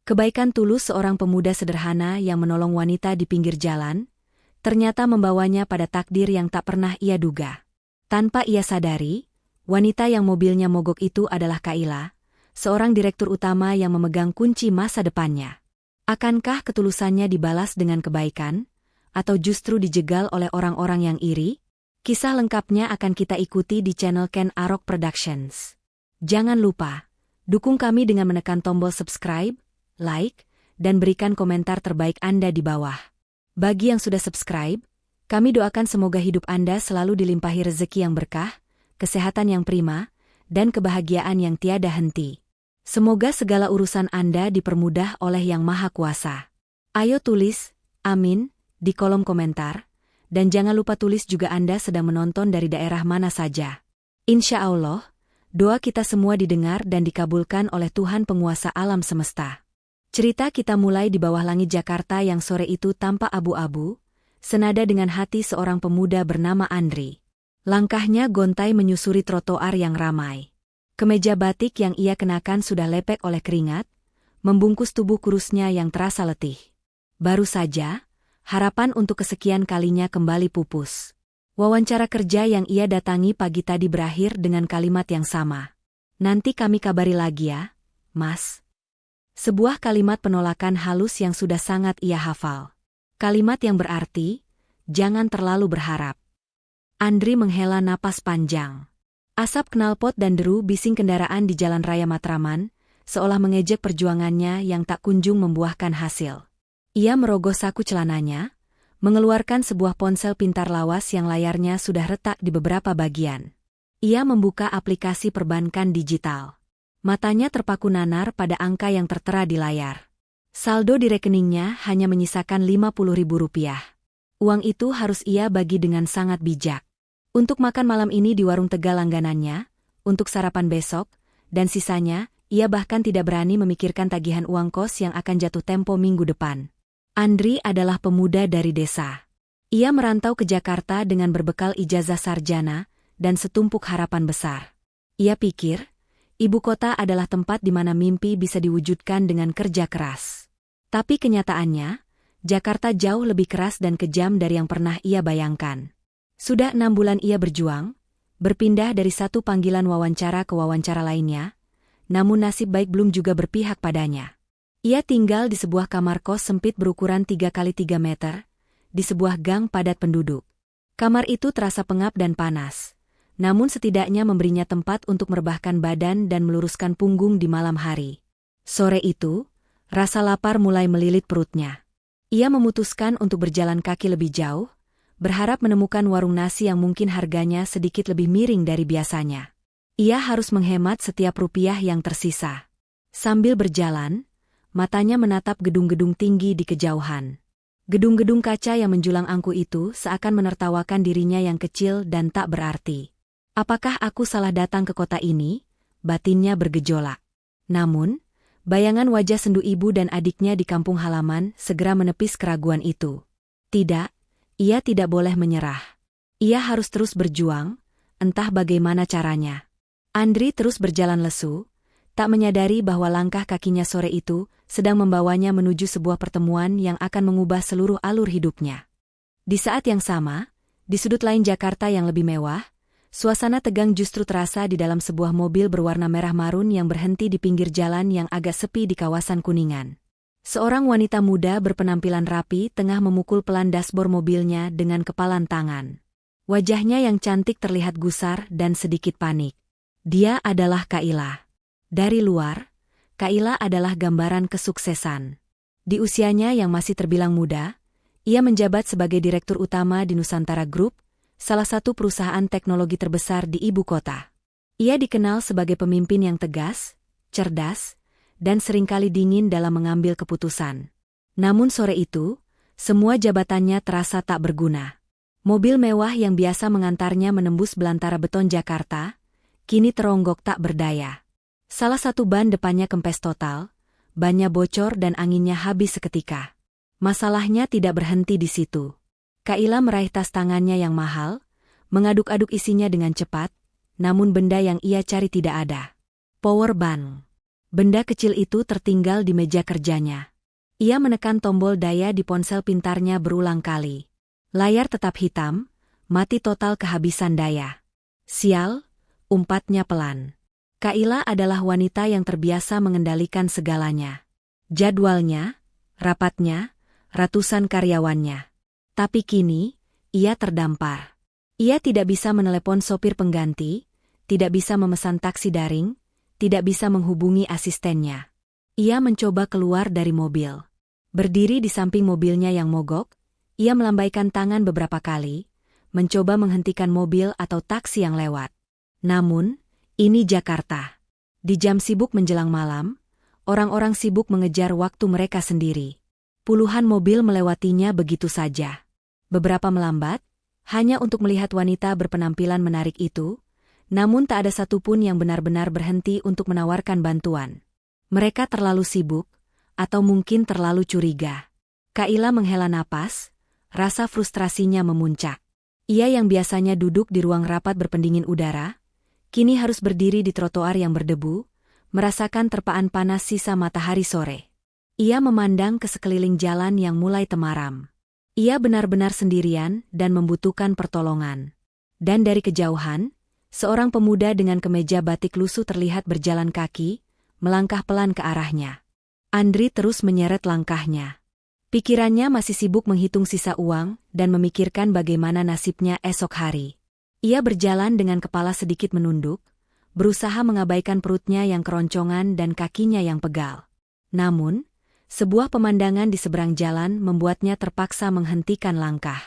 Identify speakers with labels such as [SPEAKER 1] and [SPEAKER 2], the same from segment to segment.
[SPEAKER 1] Kebaikan tulus seorang pemuda sederhana yang menolong wanita di pinggir jalan, ternyata membawanya pada takdir yang tak pernah ia duga. Tanpa ia sadari, wanita yang mobilnya mogok itu adalah Kaila, seorang direktur utama yang memegang kunci masa depannya. Akankah ketulusannya dibalas dengan kebaikan, atau justru dijegal oleh orang-orang yang iri? Kisah lengkapnya akan kita ikuti di channel Ken Arok Productions. Jangan lupa, dukung kami dengan menekan tombol subscribe, like, dan berikan komentar terbaik Anda di bawah. Bagi yang sudah subscribe, kami doakan semoga hidup Anda selalu dilimpahi rezeki yang berkah, kesehatan yang prima, dan kebahagiaan yang tiada henti. Semoga segala urusan Anda dipermudah oleh Yang Maha Kuasa. Ayo tulis, amin, di kolom komentar, dan jangan lupa tulis juga Anda sedang menonton dari daerah mana saja. Insya Allah, doa kita semua didengar dan dikabulkan oleh Tuhan Penguasa Alam Semesta. Cerita kita mulai di bawah langit Jakarta yang sore itu tampak abu-abu, senada dengan hati seorang pemuda bernama Andri. Langkahnya gontai menyusuri trotoar yang ramai. Kemeja batik yang ia kenakan sudah lepek oleh keringat, membungkus tubuh kurusnya yang terasa letih. Baru saja, harapan untuk kesekian kalinya kembali pupus. Wawancara kerja yang ia datangi pagi tadi berakhir dengan kalimat yang sama. "Nanti kami kabari lagi ya, Mas." Sebuah kalimat penolakan halus yang sudah sangat ia hafal. Kalimat yang berarti, jangan terlalu berharap. Andri menghela napas panjang. Asap knalpot dan deru bising kendaraan di Jalan Raya Matraman, seolah mengejek perjuangannya yang tak kunjung membuahkan hasil. Ia merogoh saku celananya, mengeluarkan sebuah ponsel pintar lawas yang layarnya sudah retak di beberapa bagian. Ia membuka aplikasi perbankan digital. Matanya terpaku nanar pada angka yang tertera di layar. Saldo di rekeningnya hanya menyisakan Rp50.000. Uang itu harus ia bagi dengan sangat bijak. Untuk makan malam ini di warung Tegal langganannya, untuk sarapan besok, dan sisanya, ia bahkan tidak berani memikirkan tagihan uang kos yang akan jatuh tempo minggu depan. Andri adalah pemuda dari desa. Ia merantau ke Jakarta dengan berbekal ijazah sarjana dan setumpuk harapan besar. Ia pikir, ibu kota adalah tempat di mana mimpi bisa diwujudkan dengan kerja keras. Tapi kenyataannya, Jakarta jauh lebih keras dan kejam dari yang pernah ia bayangkan. Sudah 6 bulan ia berjuang, berpindah dari satu panggilan wawancara ke wawancara lainnya, namun nasib baik belum juga berpihak padanya. Ia tinggal di sebuah kamar kos sempit berukuran 3x3 meter, di sebuah gang padat penduduk. Kamar itu terasa pengap dan panas. Namun setidaknya memberinya tempat untuk merebahkan badan dan meluruskan punggung di malam hari. Sore itu, rasa lapar mulai melilit perutnya. Ia memutuskan untuk berjalan kaki lebih jauh, berharap menemukan warung nasi yang mungkin harganya sedikit lebih miring dari biasanya. Ia harus menghemat setiap rupiah yang tersisa. Sambil berjalan, matanya menatap gedung-gedung tinggi di kejauhan. Gedung-gedung kaca yang menjulang angku itu seakan menertawakan dirinya yang kecil dan tak berarti. Apakah aku salah datang ke kota ini? Batinnya bergejolak. Namun, bayangan wajah sendu ibu dan adiknya di kampung halaman segera menepis keraguan itu. Tidak, ia tidak boleh menyerah. Ia harus terus berjuang, entah bagaimana caranya. Andri terus berjalan lesu, tak menyadari bahwa langkah kakinya sore itu sedang membawanya menuju sebuah pertemuan yang akan mengubah seluruh alur hidupnya. Di saat yang sama, di sudut lain Jakarta yang lebih mewah, suasana tegang justru terasa di dalam sebuah mobil berwarna merah marun yang berhenti di pinggir jalan yang agak sepi di kawasan Kuningan. Seorang wanita muda berpenampilan rapi tengah memukul pelan dashboard mobilnya dengan kepalan tangan. Wajahnya yang cantik terlihat gusar dan sedikit panik. Dia adalah Kaila. Dari luar, Kaila adalah gambaran kesuksesan. Di usianya yang masih terbilang muda, ia menjabat sebagai direktur utama di Nusantara Group, salah satu perusahaan teknologi terbesar di ibu kota. Ia dikenal sebagai pemimpin yang tegas, cerdas, dan seringkali dingin dalam mengambil keputusan. Namun sore itu, semua jabatannya terasa tak berguna. Mobil mewah yang biasa mengantarnya menembus belantara beton Jakarta, kini teronggok tak berdaya. Salah satu ban depannya kempes total, bannya bocor dan anginnya habis seketika. Masalahnya tidak berhenti di situ. Kaila meraih tas tangannya yang mahal, mengaduk-aduk isinya dengan cepat, namun benda yang ia cari tidak ada. Power bank. Benda kecil itu tertinggal di meja kerjanya. Ia menekan tombol daya di ponsel pintarnya berulang kali. Layar tetap hitam, mati total kehabisan daya. Sial, umpatnya pelan. Kayla adalah wanita yang terbiasa mengendalikan segalanya. Jadwalnya, rapatnya, ratusan karyawannya. Tapi kini, ia terdampar. Ia tidak bisa menelepon sopir pengganti, tidak bisa memesan taksi daring, tidak bisa menghubungi asistennya. Ia mencoba keluar dari mobil. Berdiri di samping mobilnya yang mogok, ia melambaikan tangan beberapa kali, mencoba menghentikan mobil atau taksi yang lewat. Namun, ini Jakarta. Di jam sibuk menjelang malam, orang-orang sibuk mengejar waktu mereka sendiri. Puluhan mobil melewatinya begitu saja. Beberapa melambat, hanya untuk melihat wanita berpenampilan menarik itu, namun tak ada satupun yang benar-benar berhenti untuk menawarkan bantuan. Mereka terlalu sibuk, atau mungkin terlalu curiga. Kayla menghela napas, rasa frustrasinya memuncak. Ia yang biasanya duduk di ruang rapat berpendingin udara, kini harus berdiri di trotoar yang berdebu, merasakan terpaan panas sisa matahari sore. Ia memandang ke sekeliling jalan yang mulai temaram. Ia benar-benar sendirian dan membutuhkan pertolongan. Dan dari kejauhan, seorang pemuda dengan kemeja batik lusuh terlihat berjalan kaki, melangkah pelan ke arahnya. Andri terus menyeret langkahnya. Pikirannya masih sibuk menghitung sisa uang dan memikirkan bagaimana nasibnya esok hari. Ia berjalan dengan kepala sedikit menunduk, berusaha mengabaikan perutnya yang keroncongan dan kakinya yang pegal. Namun, sebuah pemandangan di seberang jalan membuatnya terpaksa menghentikan langkah.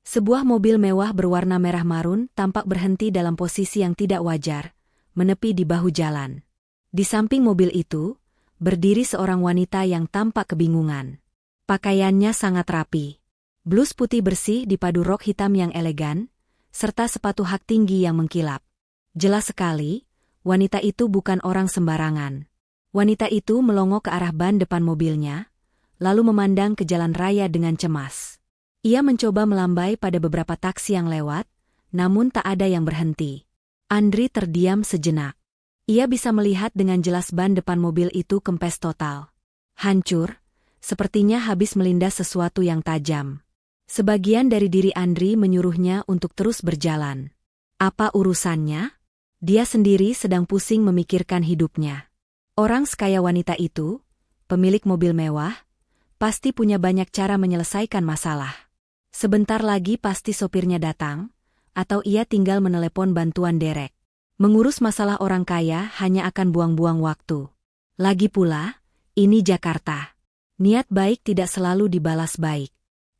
[SPEAKER 1] Sebuah mobil mewah berwarna merah marun tampak berhenti dalam posisi yang tidak wajar, menepi di bahu jalan. Di samping mobil itu, berdiri seorang wanita yang tampak kebingungan. Pakaiannya sangat rapi. Blus putih bersih dipadu rok hitam yang elegan, serta sepatu hak tinggi yang mengkilap. Jelas sekali, wanita itu bukan orang sembarangan. Wanita itu melongo ke arah ban depan mobilnya, lalu memandang ke jalan raya dengan cemas. Ia mencoba melambai pada beberapa taksi yang lewat, namun tak ada yang berhenti. Andri terdiam sejenak. Ia bisa melihat dengan jelas ban depan mobil itu kempes total. Hancur, sepertinya habis melindas sesuatu yang tajam. Sebagian dari diri Andri menyuruhnya untuk terus berjalan. Apa urusannya? Dia sendiri sedang pusing memikirkan hidupnya. Orang sekaya wanita itu, pemilik mobil mewah, pasti punya banyak cara menyelesaikan masalah. Sebentar lagi pasti sopirnya datang, atau ia tinggal menelepon bantuan derek. Mengurus masalah orang kaya hanya akan buang-buang waktu. Lagi pula, ini Jakarta. Niat baik tidak selalu dibalas baik.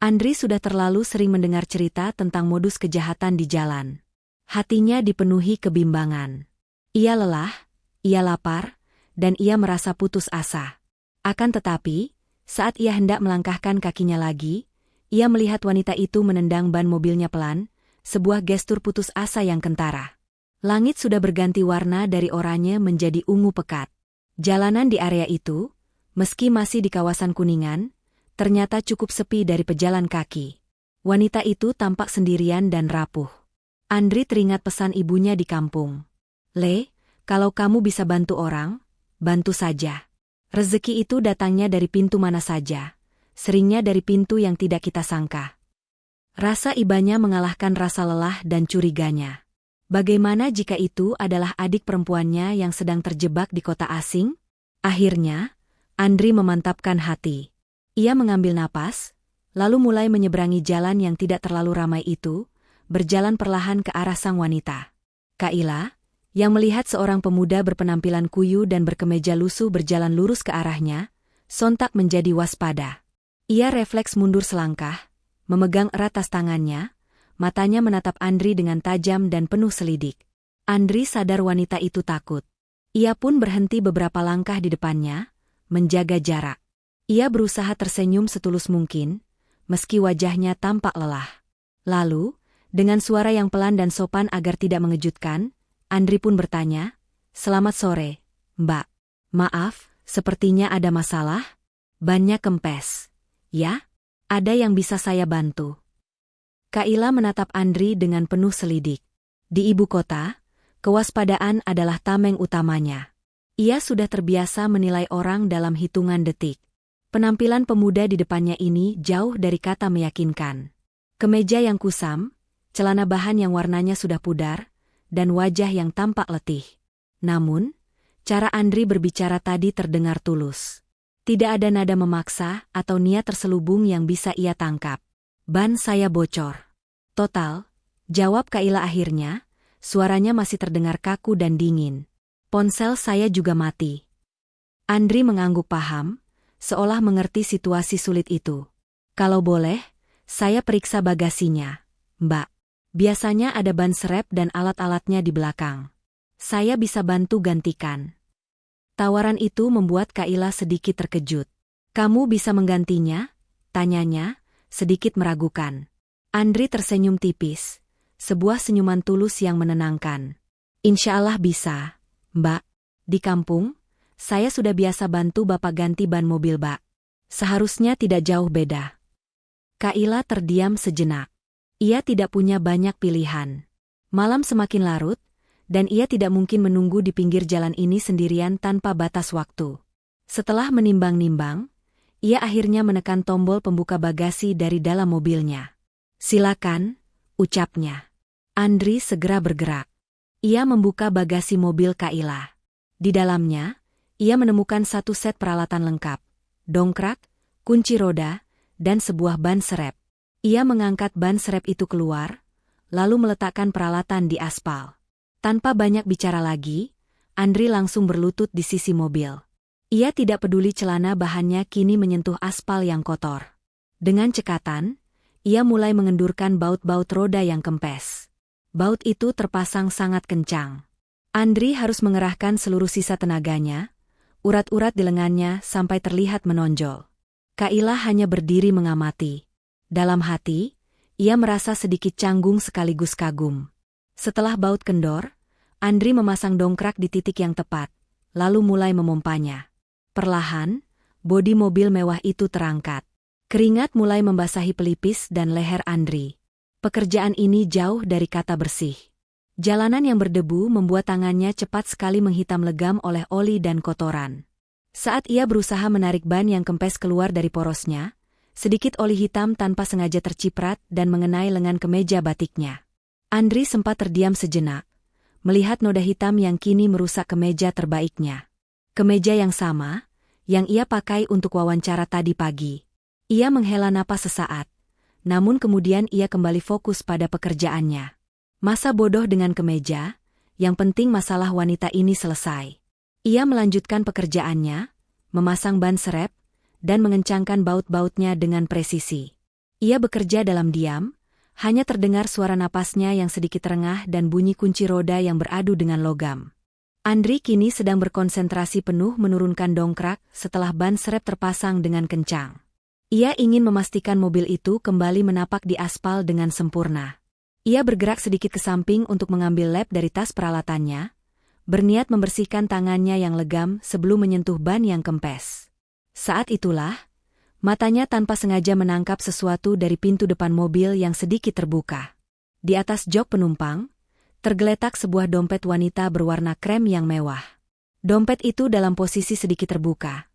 [SPEAKER 1] Andri sudah terlalu sering mendengar cerita tentang modus kejahatan di jalan. Hatinya dipenuhi kebimbangan. Ia lelah, ia lapar, dan ia merasa putus asa. Akan tetapi, saat ia hendak melangkahkan kakinya lagi, ia melihat wanita itu menendang ban mobilnya pelan, sebuah gestur putus asa yang kentara. Langit sudah berganti warna dari oranye menjadi ungu pekat. Jalanan di area itu, meski masih di kawasan Kuningan, ternyata cukup sepi dari pejalan kaki. Wanita itu tampak sendirian dan rapuh. Andri teringat pesan ibunya di kampung. "Le, kalau kamu bisa bantu orang, bantu saja. Rezeki itu datangnya dari pintu mana saja, seringnya dari pintu yang tidak kita sangka." Rasa ibanya mengalahkan rasa lelah dan curiganya. Bagaimana jika itu adalah adik perempuannya yang sedang terjebak di kota asing? Akhirnya, Andri memantapkan hati. Ia mengambil napas, lalu mulai menyeberangi jalan yang tidak terlalu ramai itu, berjalan perlahan ke arah sang wanita. Kayla, yang melihat seorang pemuda berpenampilan kuyu dan berkemeja lusuh berjalan lurus ke arahnya, sontak menjadi waspada. Ia refleks mundur selangkah, memegang erat tas tangannya, matanya menatap Andri dengan tajam dan penuh selidik. Andri sadar wanita itu takut. Ia pun berhenti beberapa langkah di depannya, menjaga jarak. Ia berusaha tersenyum setulus mungkin, meski wajahnya tampak lelah. Lalu, dengan suara yang pelan dan sopan agar tidak mengejutkan, Andri pun bertanya, "Selamat sore, Mbak. Maaf, sepertinya ada masalah? Bannya kempes. Ya? Ada yang bisa saya bantu?" Kayla menatap Andri dengan penuh selidik. Di ibu kota, kewaspadaan adalah tameng utamanya. Ia sudah terbiasa menilai orang dalam hitungan detik. Penampilan pemuda di depannya ini jauh dari kata meyakinkan. Kemeja yang kusam, celana bahan yang warnanya sudah pudar, dan wajah yang tampak letih. Namun, cara Andri berbicara tadi terdengar tulus. Tidak ada nada memaksa atau niat terselubung yang bisa ia tangkap. "Ban saya bocor." "Total," jawab Kaila akhirnya, suaranya masih terdengar kaku dan dingin. "Ponsel saya juga mati." Andri mengangguk paham, seolah mengerti situasi sulit itu. "Kalau boleh, saya periksa bagasinya, Mbak. Biasanya ada ban serep dan alat-alatnya di belakang. Saya bisa bantu gantikan." Tawaran itu membuat Kaila sedikit terkejut. "Kamu bisa menggantinya?" tanyanya, sedikit meragukan. Andri tersenyum tipis, sebuah senyuman tulus yang menenangkan. "Insya Allah bisa, Mbak. Di kampung, saya sudah biasa bantu Bapak ganti ban mobil, Mbak. Seharusnya tidak jauh beda." Kaila terdiam sejenak. Ia tidak punya banyak pilihan. Malam semakin larut, dan ia tidak mungkin menunggu di pinggir jalan ini sendirian tanpa batas waktu. Setelah menimbang-nimbang, ia akhirnya menekan tombol pembuka bagasi dari dalam mobilnya. "Silakan," ucapnya. Andri segera bergerak. Ia membuka bagasi mobil Kaila. Di dalamnya, ia menemukan satu set peralatan lengkap, dongkrak, kunci roda, dan sebuah ban serep. Ia mengangkat ban serep itu keluar, lalu meletakkan peralatan di aspal. Tanpa banyak bicara lagi, Andri langsung berlutut di sisi mobil. Ia tidak peduli celana bahannya kini menyentuh aspal yang kotor. Dengan cekatan, ia mulai mengendurkan baut-baut roda yang kempes. Baut itu terpasang sangat kencang. Andri harus mengerahkan seluruh sisa tenaganya, urat-urat di lengannya sampai terlihat menonjol. Kaila hanya berdiri mengamati. Dalam hati, ia merasa sedikit canggung sekaligus kagum. Setelah baut kendor, Andri memasang dongkrak di titik yang tepat, lalu mulai memompanya. Perlahan, bodi mobil mewah itu terangkat. Keringat mulai membasahi pelipis dan leher Andri. Pekerjaan ini jauh dari kata bersih. Jalanan yang berdebu membuat tangannya cepat sekali menghitam legam oleh oli dan kotoran. Saat ia berusaha menarik ban yang kempes keluar dari porosnya, sedikit oli hitam tanpa sengaja terciprat dan mengenai lengan kemeja batiknya. Andri sempat terdiam sejenak, melihat noda hitam yang kini merusak kemeja terbaiknya. Kemeja yang sama, yang ia pakai untuk wawancara tadi pagi. Ia menghela napas sesaat, namun kemudian ia kembali fokus pada pekerjaannya. Masa bodoh dengan kemeja, yang penting masalah wanita ini selesai. Ia melanjutkan pekerjaannya, memasang ban serep, dan mengencangkan baut-bautnya dengan presisi. Ia bekerja dalam diam, hanya terdengar suara napasnya yang sedikit rengah dan bunyi kunci roda yang beradu dengan logam. Andri kini sedang berkonsentrasi penuh menurunkan dongkrak setelah ban serep terpasang dengan kencang. Ia ingin memastikan mobil itu kembali menapak di aspal dengan sempurna. Ia bergerak sedikit ke samping untuk mengambil lap dari tas peralatannya, berniat membersihkan tangannya yang legam sebelum menyentuh ban yang kempes. Saat itulah, matanya tanpa sengaja menangkap sesuatu dari pintu depan mobil yang sedikit terbuka. Di atas jok penumpang, tergeletak sebuah dompet wanita berwarna krem yang mewah. Dompet itu dalam posisi sedikit terbuka.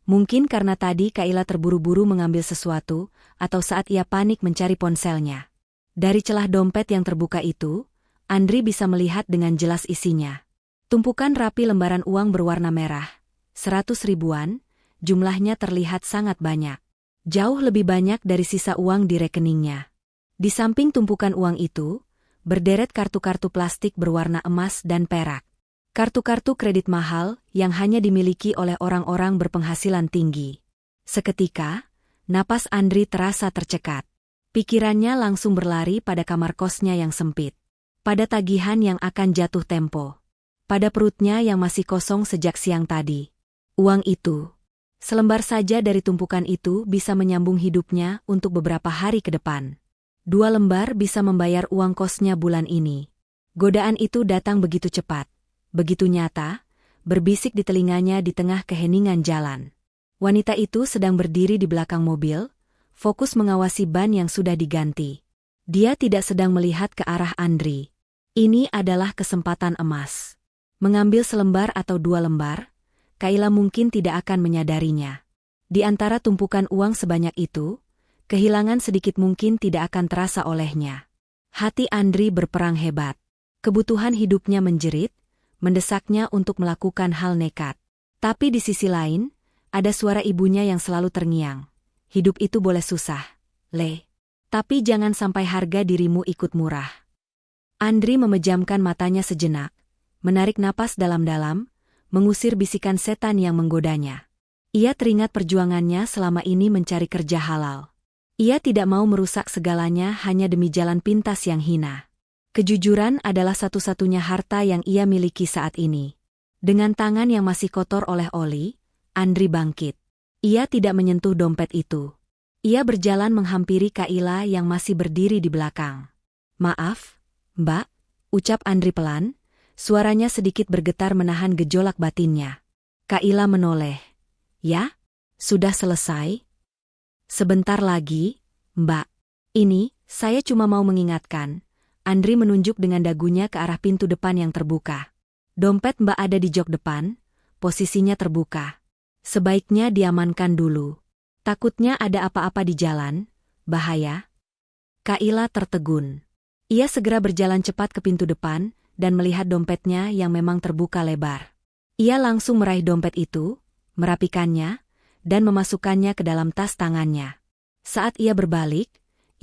[SPEAKER 1] Mungkin karena tadi Kaila terburu-buru mengambil sesuatu, atau saat ia panik mencari ponselnya. Dari celah dompet yang terbuka itu, Andri bisa melihat dengan jelas isinya. Tumpukan rapi lembaran uang berwarna merah, 100 ribuan, jumlahnya terlihat sangat banyak. Jauh lebih banyak dari sisa uang di rekeningnya. Di samping tumpukan uang itu, berderet kartu-kartu plastik berwarna emas dan perak. Kartu-kartu kredit mahal yang hanya dimiliki oleh orang-orang berpenghasilan tinggi. Seketika, napas Andri terasa tercekat. Pikirannya langsung berlari pada kamar kosnya yang sempit. Pada tagihan yang akan jatuh tempo. Pada perutnya yang masih kosong sejak siang tadi. Uang itu. Selembar saja dari tumpukan itu bisa menyambung hidupnya untuk beberapa hari ke depan. 2 lembar bisa membayar uang kosnya bulan ini. Godaan itu datang begitu cepat, begitu nyata, berbisik di telinganya di tengah keheningan jalan. Wanita itu sedang berdiri di belakang mobil, fokus mengawasi ban yang sudah diganti. Dia tidak sedang melihat ke arah Andri. Ini adalah kesempatan emas. Mengambil selembar atau 2 lembar, Kaila mungkin tidak akan menyadarinya. Di antara tumpukan uang sebanyak itu, kehilangan sedikit mungkin tidak akan terasa olehnya. Hati Andri berperang hebat. Kebutuhan hidupnya menjerit, mendesaknya untuk melakukan hal nekat. Tapi di sisi lain, ada suara ibunya yang selalu terngiang. Hidup itu boleh susah, Le. Tapi jangan sampai harga dirimu ikut murah. Andri memejamkan matanya sejenak, menarik napas dalam-dalam, mengusir bisikan setan yang menggodanya. Ia teringat perjuangannya selama ini mencari kerja halal. Ia tidak mau merusak segalanya hanya demi jalan pintas yang hina. Kejujuran adalah satu-satunya harta yang ia miliki saat ini. Dengan tangan yang masih kotor oleh oli, Andri bangkit. Ia tidak menyentuh dompet itu. Ia berjalan menghampiri Kaila yang masih berdiri di belakang. "Maaf, Mbak," ucap Andri pelan, suaranya sedikit bergetar menahan gejolak batinnya. Kaila menoleh. "Ya? Sudah selesai?" "Sebentar lagi, Mbak. Ini, saya cuma mau mengingatkan." Andri menunjuk dengan dagunya ke arah pintu depan yang terbuka. "Dompet Mbak ada di jok depan, posisinya terbuka. Sebaiknya diamankan dulu. Takutnya ada apa-apa di jalan, bahaya." Kaila tertegun. Ia segera berjalan cepat ke pintu depan dan melihat dompetnya yang memang terbuka lebar. Ia langsung meraih dompet itu, merapikannya, dan memasukkannya ke dalam tas tangannya. Saat ia berbalik,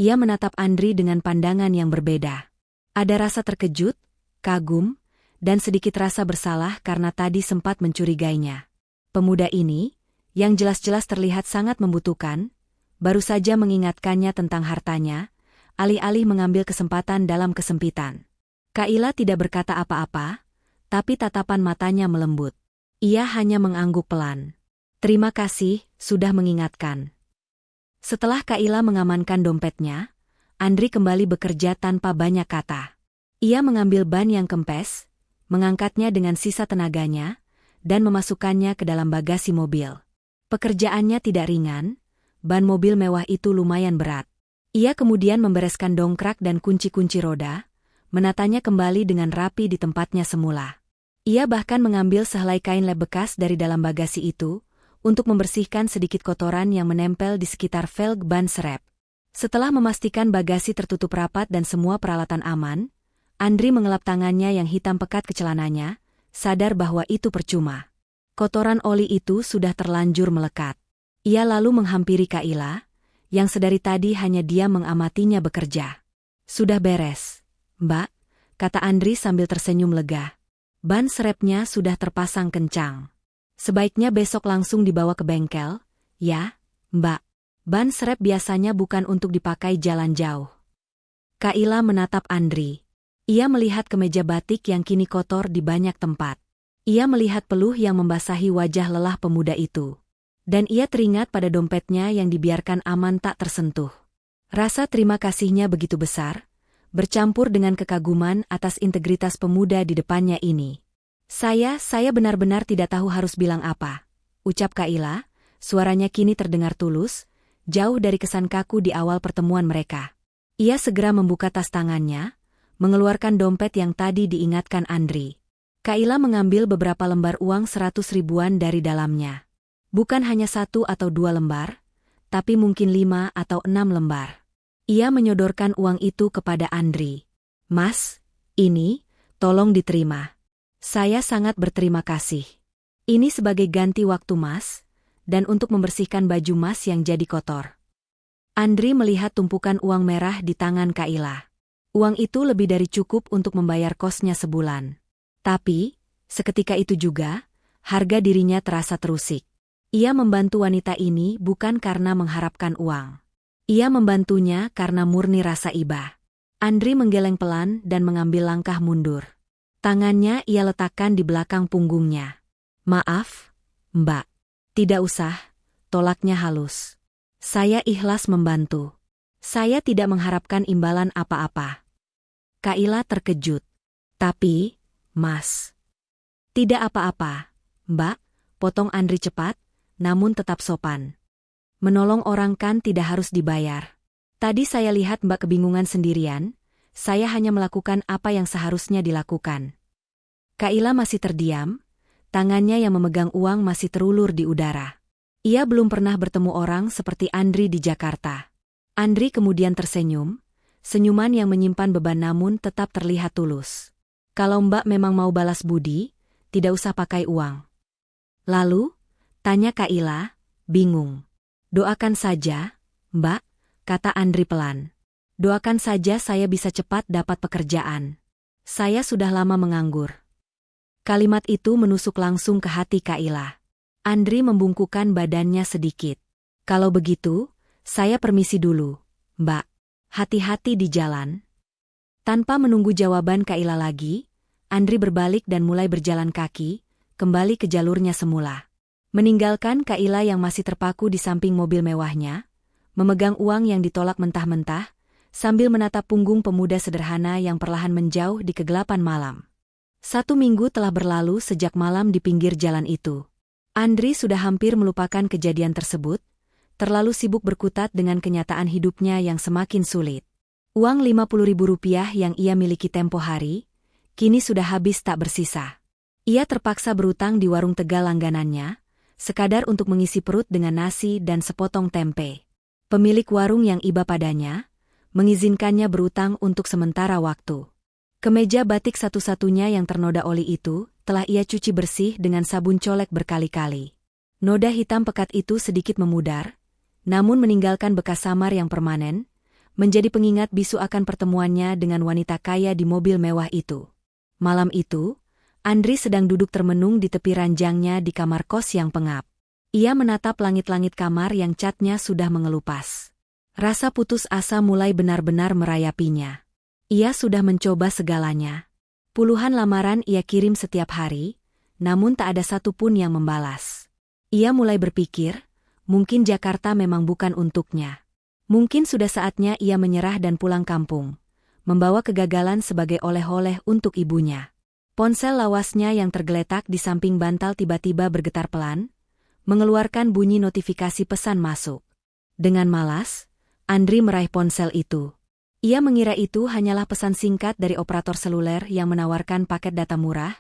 [SPEAKER 1] ia menatap Andri dengan pandangan yang berbeda. Ada rasa terkejut, kagum, dan sedikit rasa bersalah karena tadi sempat mencurigainya. Pemuda ini, yang jelas-jelas terlihat sangat membutuhkan, baru saja mengingatkannya tentang hartanya, alih-alih mengambil kesempatan dalam kesempitan. Kaila tidak berkata apa-apa, tapi tatapan matanya melembut. Ia hanya mengangguk pelan. "Terima kasih, sudah mengingatkan." Setelah Kaila mengamankan dompetnya, Andri kembali bekerja tanpa banyak kata. Ia mengambil ban yang kempes, mengangkatnya dengan sisa tenaganya, dan memasukkannya ke dalam bagasi mobil. Pekerjaannya tidak ringan, ban mobil mewah itu lumayan berat. Ia kemudian membereskan dongkrak dan kunci-kunci roda, menatanya kembali dengan rapi di tempatnya semula. Ia bahkan mengambil sehelai kain lap bekas dari dalam bagasi itu, untuk membersihkan sedikit kotoran yang menempel di sekitar velg ban serep. Setelah memastikan bagasi tertutup rapat dan semua peralatan aman, Andri mengelap tangannya yang hitam pekat ke celananya, sadar bahwa itu percuma. Kotoran oli itu sudah terlanjur melekat. Ia lalu menghampiri Kaila, yang sedari tadi hanya dia mengamatinya bekerja. "Sudah beres, Mbak," kata Andri sambil tersenyum lega. "Ban serepnya sudah terpasang kencang. Sebaiknya besok langsung dibawa ke bengkel, ya, Mbak. Ban serep biasanya bukan untuk dipakai jalan jauh." Kaila menatap Andri. Ia melihat kemeja batik yang kini kotor di banyak tempat. Ia melihat peluh yang membasahi wajah lelah pemuda itu. Dan ia teringat pada dompetnya yang dibiarkan aman tak tersentuh. Rasa terima kasihnya begitu besar, bercampur dengan kekaguman atas integritas pemuda di depannya ini. Saya benar-benar tidak tahu harus bilang apa," ucap Kaila, suaranya kini terdengar tulus, jauh dari kesan kaku di awal pertemuan mereka. Ia segera membuka tas tangannya, mengeluarkan dompet yang tadi diingatkan Andri. Kaila mengambil beberapa lembar uang 100 ribuan dari dalamnya. Bukan hanya 1 atau 2 lembar, tapi mungkin 5 atau 6 lembar. Ia menyodorkan uang itu kepada Andri. "Mas, ini, tolong diterima. Saya sangat berterima kasih. Ini sebagai ganti waktu Mas, dan untuk membersihkan baju Mas yang jadi kotor." Andri melihat tumpukan uang merah di tangan Kaila. Uang itu lebih dari cukup untuk membayar kosnya sebulan. Tapi, seketika itu juga, harga dirinya terasa terusik. Ia membantu wanita ini bukan karena mengharapkan uang. Ia membantunya karena murni rasa iba. Andri menggeleng pelan dan mengambil langkah mundur. Tangannya ia letakkan di belakang punggungnya. "Maaf, Mbak. Tidak usah," tolaknya halus. "Saya ikhlas membantu. Saya tidak mengharapkan imbalan apa-apa." Kaila terkejut. "Tapi, Mas." "Tidak apa-apa, Mbak," potong Andri cepat, namun tetap sopan. "Menolong orang kan tidak harus dibayar. Tadi saya lihat Mbak kebingungan sendirian, saya hanya melakukan apa yang seharusnya dilakukan." Kaila masih terdiam, tangannya yang memegang uang masih terulur di udara. Ia belum pernah bertemu orang seperti Andri di Jakarta. Andri kemudian tersenyum, senyuman yang menyimpan beban namun tetap terlihat tulus. Kalau Mbak memang mau balas budi, tidak usah pakai uang. Lalu, tanya Kak Ila, bingung. Doakan saja, Mbak, kata Andri pelan. Doakan saja saya bisa cepat dapat pekerjaan. Saya sudah lama menganggur. Kalimat itu menusuk langsung ke hati Kak Ila. Andri membungkukkan badannya sedikit. Kalau begitu, saya permisi dulu, Mbak. Hati-hati di jalan. Tanpa menunggu jawaban Kak Ila lagi, Andri berbalik dan mulai berjalan kaki, kembali ke jalurnya semula. Meninggalkan Kak Ila yang masih terpaku di samping mobil mewahnya, memegang uang yang ditolak mentah-mentah, sambil menatap punggung pemuda sederhana yang perlahan menjauh di kegelapan malam. 1 minggu telah berlalu sejak malam di pinggir jalan itu. Andri sudah hampir melupakan kejadian tersebut, terlalu sibuk berkutat dengan kenyataan hidupnya yang semakin sulit. Uang Rp50.000 yang ia miliki tempo hari, kini sudah habis tak bersisa. Ia terpaksa berutang di warung Tegal langganannya, sekadar untuk mengisi perut dengan nasi dan sepotong tempe. Pemilik warung yang iba padanya, mengizinkannya berutang untuk sementara waktu. Kemeja batik satu-satunya yang ternoda oli itu, telah ia cuci bersih dengan sabun colek berkali-kali. Noda hitam pekat itu sedikit memudar, namun meninggalkan bekas samar yang permanen, menjadi pengingat bisu akan pertemuannya dengan wanita kaya di mobil mewah itu. Malam itu, Andri sedang duduk termenung di tepi ranjangnya di kamar kos yang pengap. Ia menatap langit-langit kamar yang catnya sudah mengelupas. Rasa putus asa mulai benar-benar merayapinya. Ia sudah mencoba segalanya. Puluhan lamaran ia kirim setiap hari, namun tak ada satupun yang membalas. Ia mulai berpikir, mungkin Jakarta memang bukan untuknya. Mungkin sudah saatnya ia menyerah dan pulang kampung, membawa kegagalan sebagai oleh-oleh untuk ibunya. Ponsel lawasnya yang tergeletak di samping bantal tiba-tiba bergetar pelan, mengeluarkan bunyi notifikasi pesan masuk. Dengan malas, Andri meraih ponsel itu. Ia mengira itu hanyalah pesan singkat dari operator seluler yang menawarkan paket data murah,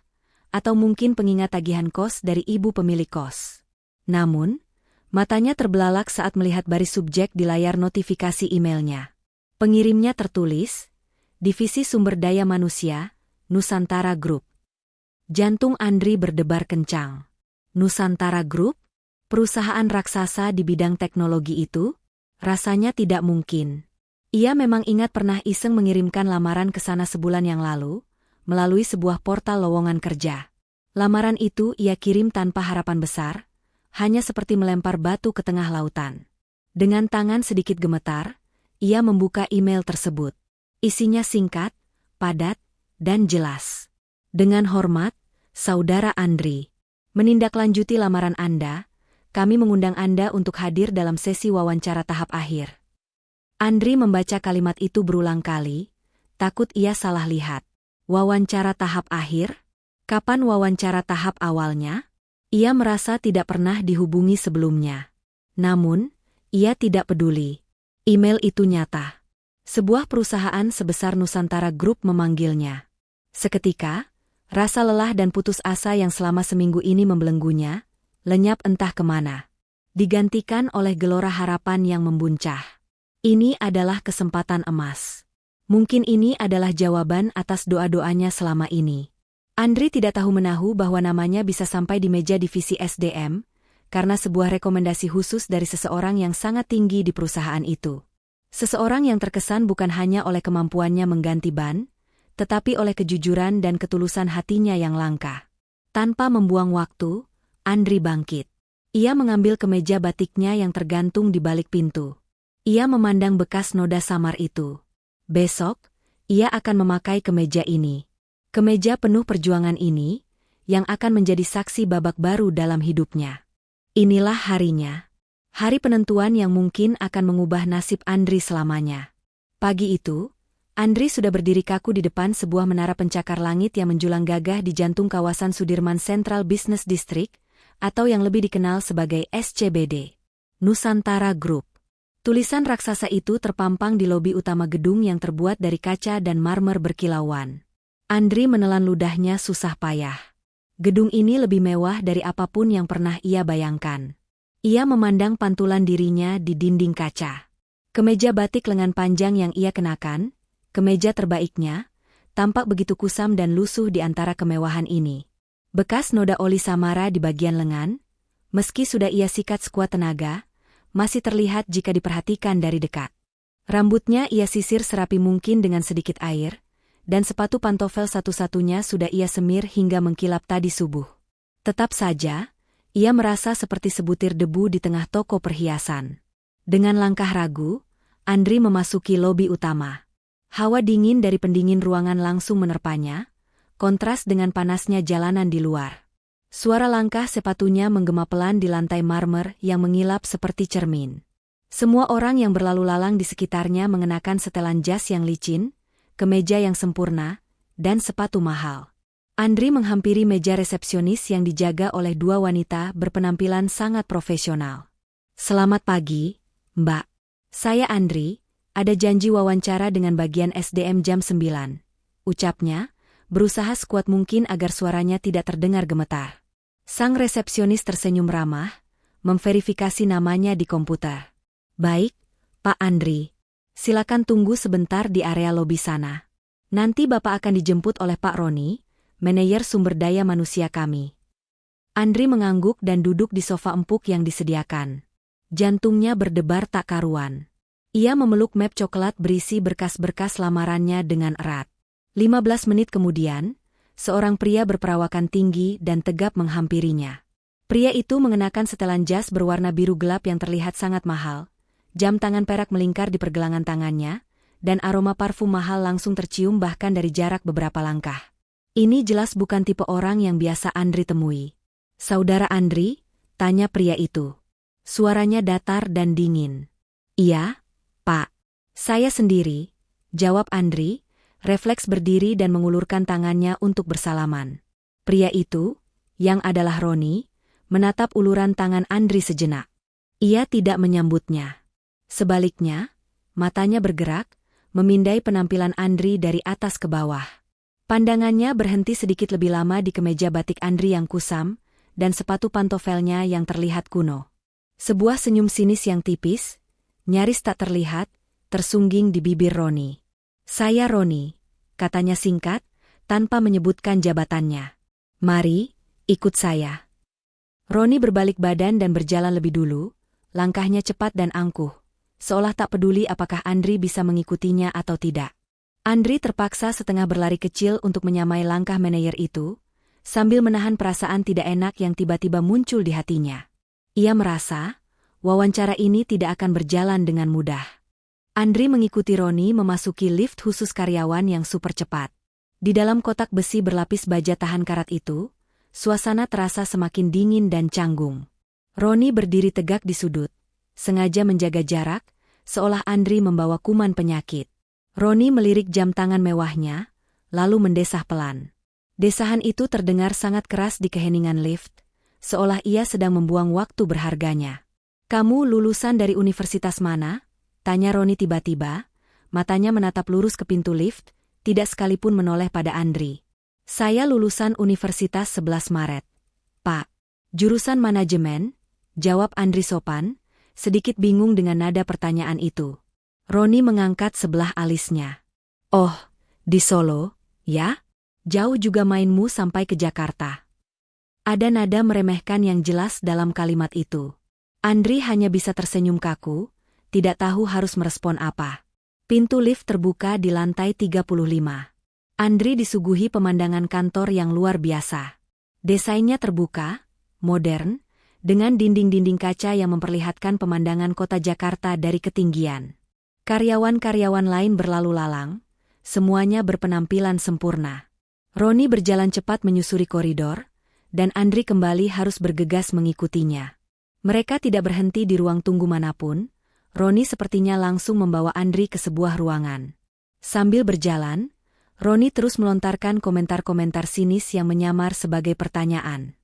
[SPEAKER 1] atau mungkin pengingat tagihan kos dari ibu pemilik kos. Namun, matanya terbelalak saat melihat baris subjek di layar notifikasi emailnya. Pengirimnya tertulis, Divisi Sumber Daya Manusia, Nusantara Group. Jantung Andri berdebar kencang. Nusantara Group? Perusahaan raksasa di bidang teknologi itu? Rasanya tidak mungkin. Ia memang ingat pernah iseng mengirimkan lamaran ke sana sebulan yang lalu, melalui sebuah portal lowongan kerja. Lamaran itu ia kirim tanpa harapan besar, hanya seperti melempar batu ke tengah lautan. Dengan tangan sedikit gemetar, ia membuka email tersebut. Isinya singkat, padat, dan jelas. Dengan hormat, Saudara Andri. Menindaklanjuti lamaran Anda, kami mengundang Anda untuk hadir dalam sesi wawancara tahap akhir. Andri membaca kalimat itu berulang kali, takut ia salah lihat. Wawancara tahap akhir? Kapan wawancara tahap awalnya? Ia merasa tidak pernah dihubungi sebelumnya. Namun, ia tidak peduli. Email itu nyata. Sebuah perusahaan sebesar Nusantara Group memanggilnya. Seketika, rasa lelah dan putus asa yang selama seminggu ini membelenggunya, lenyap entah kemana. Digantikan oleh gelora harapan yang membuncah. Ini adalah kesempatan emas. Mungkin ini adalah jawaban atas doa-doanya selama ini. Andri tidak tahu menahu bahwa namanya bisa sampai di meja divisi SDM, karena sebuah rekomendasi khusus dari seseorang yang sangat tinggi di perusahaan itu. Seseorang yang terkesan bukan hanya oleh kemampuannya mengganti ban, tetapi oleh kejujuran dan ketulusan hatinya yang langka. Tanpa membuang waktu, Andri bangkit. Ia mengambil kemeja batiknya yang tergantung di balik pintu. Ia memandang bekas noda samar itu. Besok, ia akan memakai kemeja ini. Kemeja penuh perjuangan ini, yang akan menjadi saksi babak baru dalam hidupnya. Inilah harinya. Hari penentuan yang mungkin akan mengubah nasib Andri selamanya. Pagi itu, Andri sudah berdiri kaku di depan sebuah menara pencakar langit yang menjulang gagah di jantung kawasan Sudirman Central Business District, atau yang lebih dikenal sebagai SCBD. Nusantara Group. Tulisan raksasa itu terpampang di lobi utama gedung yang terbuat dari kaca dan marmer berkilauan. Andri menelan ludahnya susah payah. Gedung ini lebih mewah dari apapun yang pernah ia bayangkan. Ia memandang pantulan dirinya di dinding kaca. Kemeja batik lengan panjang yang ia kenakan, kemeja terbaiknya, tampak begitu kusam dan lusuh di antara kemewahan ini. Bekas noda oli samara di bagian lengan, meski sudah ia sikat sekuat tenaga, masih terlihat jika diperhatikan dari dekat. Rambutnya ia sisir serapi mungkin dengan sedikit air, dan sepatu pantofel satu-satunya sudah ia semir hingga mengkilap tadi subuh. Tetap saja, ia merasa seperti sebutir debu di tengah toko perhiasan. Dengan langkah ragu, Andri memasuki lobi utama. Hawa dingin dari pendingin ruangan langsung menerpanya, kontras dengan panasnya jalanan di luar. Suara langkah sepatunya menggema pelan di lantai marmer yang mengilap seperti cermin. Semua orang yang berlalu lalang di sekitarnya mengenakan setelan jas yang licin, kemeja yang sempurna, dan sepatu mahal. Andri menghampiri meja resepsionis yang dijaga oleh dua wanita berpenampilan sangat profesional. "Selamat pagi, Mbak. Saya Andri, ada janji wawancara dengan bagian SDM jam 9, ucapnya, berusaha sekuat mungkin agar suaranya tidak terdengar gemetar. Sang resepsionis tersenyum ramah, memverifikasi namanya di komputer. "Baik, Pak Andri. Silakan tunggu sebentar di area lobi sana. Nanti Bapak akan dijemput oleh Pak Roni, manajer sumber daya manusia kami." Andri mengangguk dan duduk di sofa empuk yang disediakan. Jantungnya berdebar tak karuan. Ia memeluk map coklat berisi berkas-berkas lamarannya dengan erat. 15 menit kemudian, seorang pria berperawakan tinggi dan tegap menghampirinya. Pria itu mengenakan setelan jas berwarna biru gelap yang terlihat sangat mahal, jam tangan perak melingkar di pergelangan tangannya, dan aroma parfum mahal langsung tercium bahkan dari jarak beberapa langkah. Ini jelas bukan tipe orang yang biasa Andri temui. "Saudara Andri?" tanya pria itu. Suaranya datar dan dingin. "Iya, Pak. Saya sendiri," jawab Andri, refleks berdiri dan mengulurkan tangannya untuk bersalaman. Pria itu, yang adalah Roni, menatap uluran tangan Andri sejenak. Ia tidak menyambutnya. Sebaliknya, matanya bergerak, memindai penampilan Andri dari atas ke bawah. Pandangannya berhenti sedikit lebih lama di kemeja batik Andri yang kusam, dan sepatu pantofelnya yang terlihat kuno. Sebuah senyum sinis yang tipis, nyaris tak terlihat, tersungging di bibir Roni. "Saya Roni," katanya singkat, tanpa menyebutkan jabatannya. "Mari, ikut saya." Roni berbalik badan dan berjalan lebih dulu, langkahnya cepat dan angkuh, seolah tak peduli apakah Andri bisa mengikutinya atau tidak. Andri terpaksa setengah berlari kecil untuk menyamai langkah manajer itu, sambil menahan perasaan tidak enak yang tiba-tiba muncul di hatinya. Ia merasa, wawancara ini tidak akan berjalan dengan mudah. Andri mengikuti Roni memasuki lift khusus karyawan yang super cepat. Di dalam kotak besi berlapis baja tahan karat itu, suasana terasa semakin dingin dan canggung. Roni berdiri tegak di sudut, sengaja menjaga jarak, seolah Andri membawa kuman penyakit. Roni melirik jam tangan mewahnya, lalu mendesah pelan. Desahan itu terdengar sangat keras di keheningan lift, seolah ia sedang membuang waktu berharganya. "Kamu lulusan dari universitas mana?" tanya Roni tiba-tiba, matanya menatap lurus ke pintu lift, tidak sekalipun menoleh pada Andri. "Saya lulusan Universitas 11 Maret, Pak." "Jurusan manajemen?" jawab Andri sopan, sedikit bingung dengan nada pertanyaan itu. Roni mengangkat sebelah alisnya. "Oh, di Solo, ya? Jauh juga mainmu sampai ke Jakarta." Ada nada meremehkan yang jelas dalam kalimat itu. Andri hanya bisa tersenyum kaku, tidak tahu harus merespon apa. Pintu lift terbuka di lantai 35. Andri disuguhi pemandangan kantor yang luar biasa. Desainnya terbuka, modern, dengan dinding-dinding kaca yang memperlihatkan pemandangan kota Jakarta dari ketinggian. Karyawan-karyawan lain berlalu lalang, semuanya berpenampilan sempurna. Roni berjalan cepat menyusuri koridor, dan Andri kembali harus bergegas mengikutinya. Mereka tidak berhenti di ruang tunggu manapun. Roni sepertinya langsung membawa Andri ke sebuah ruangan. Sambil berjalan, Roni terus melontarkan komentar-komentar sinis yang menyamar sebagai pertanyaan.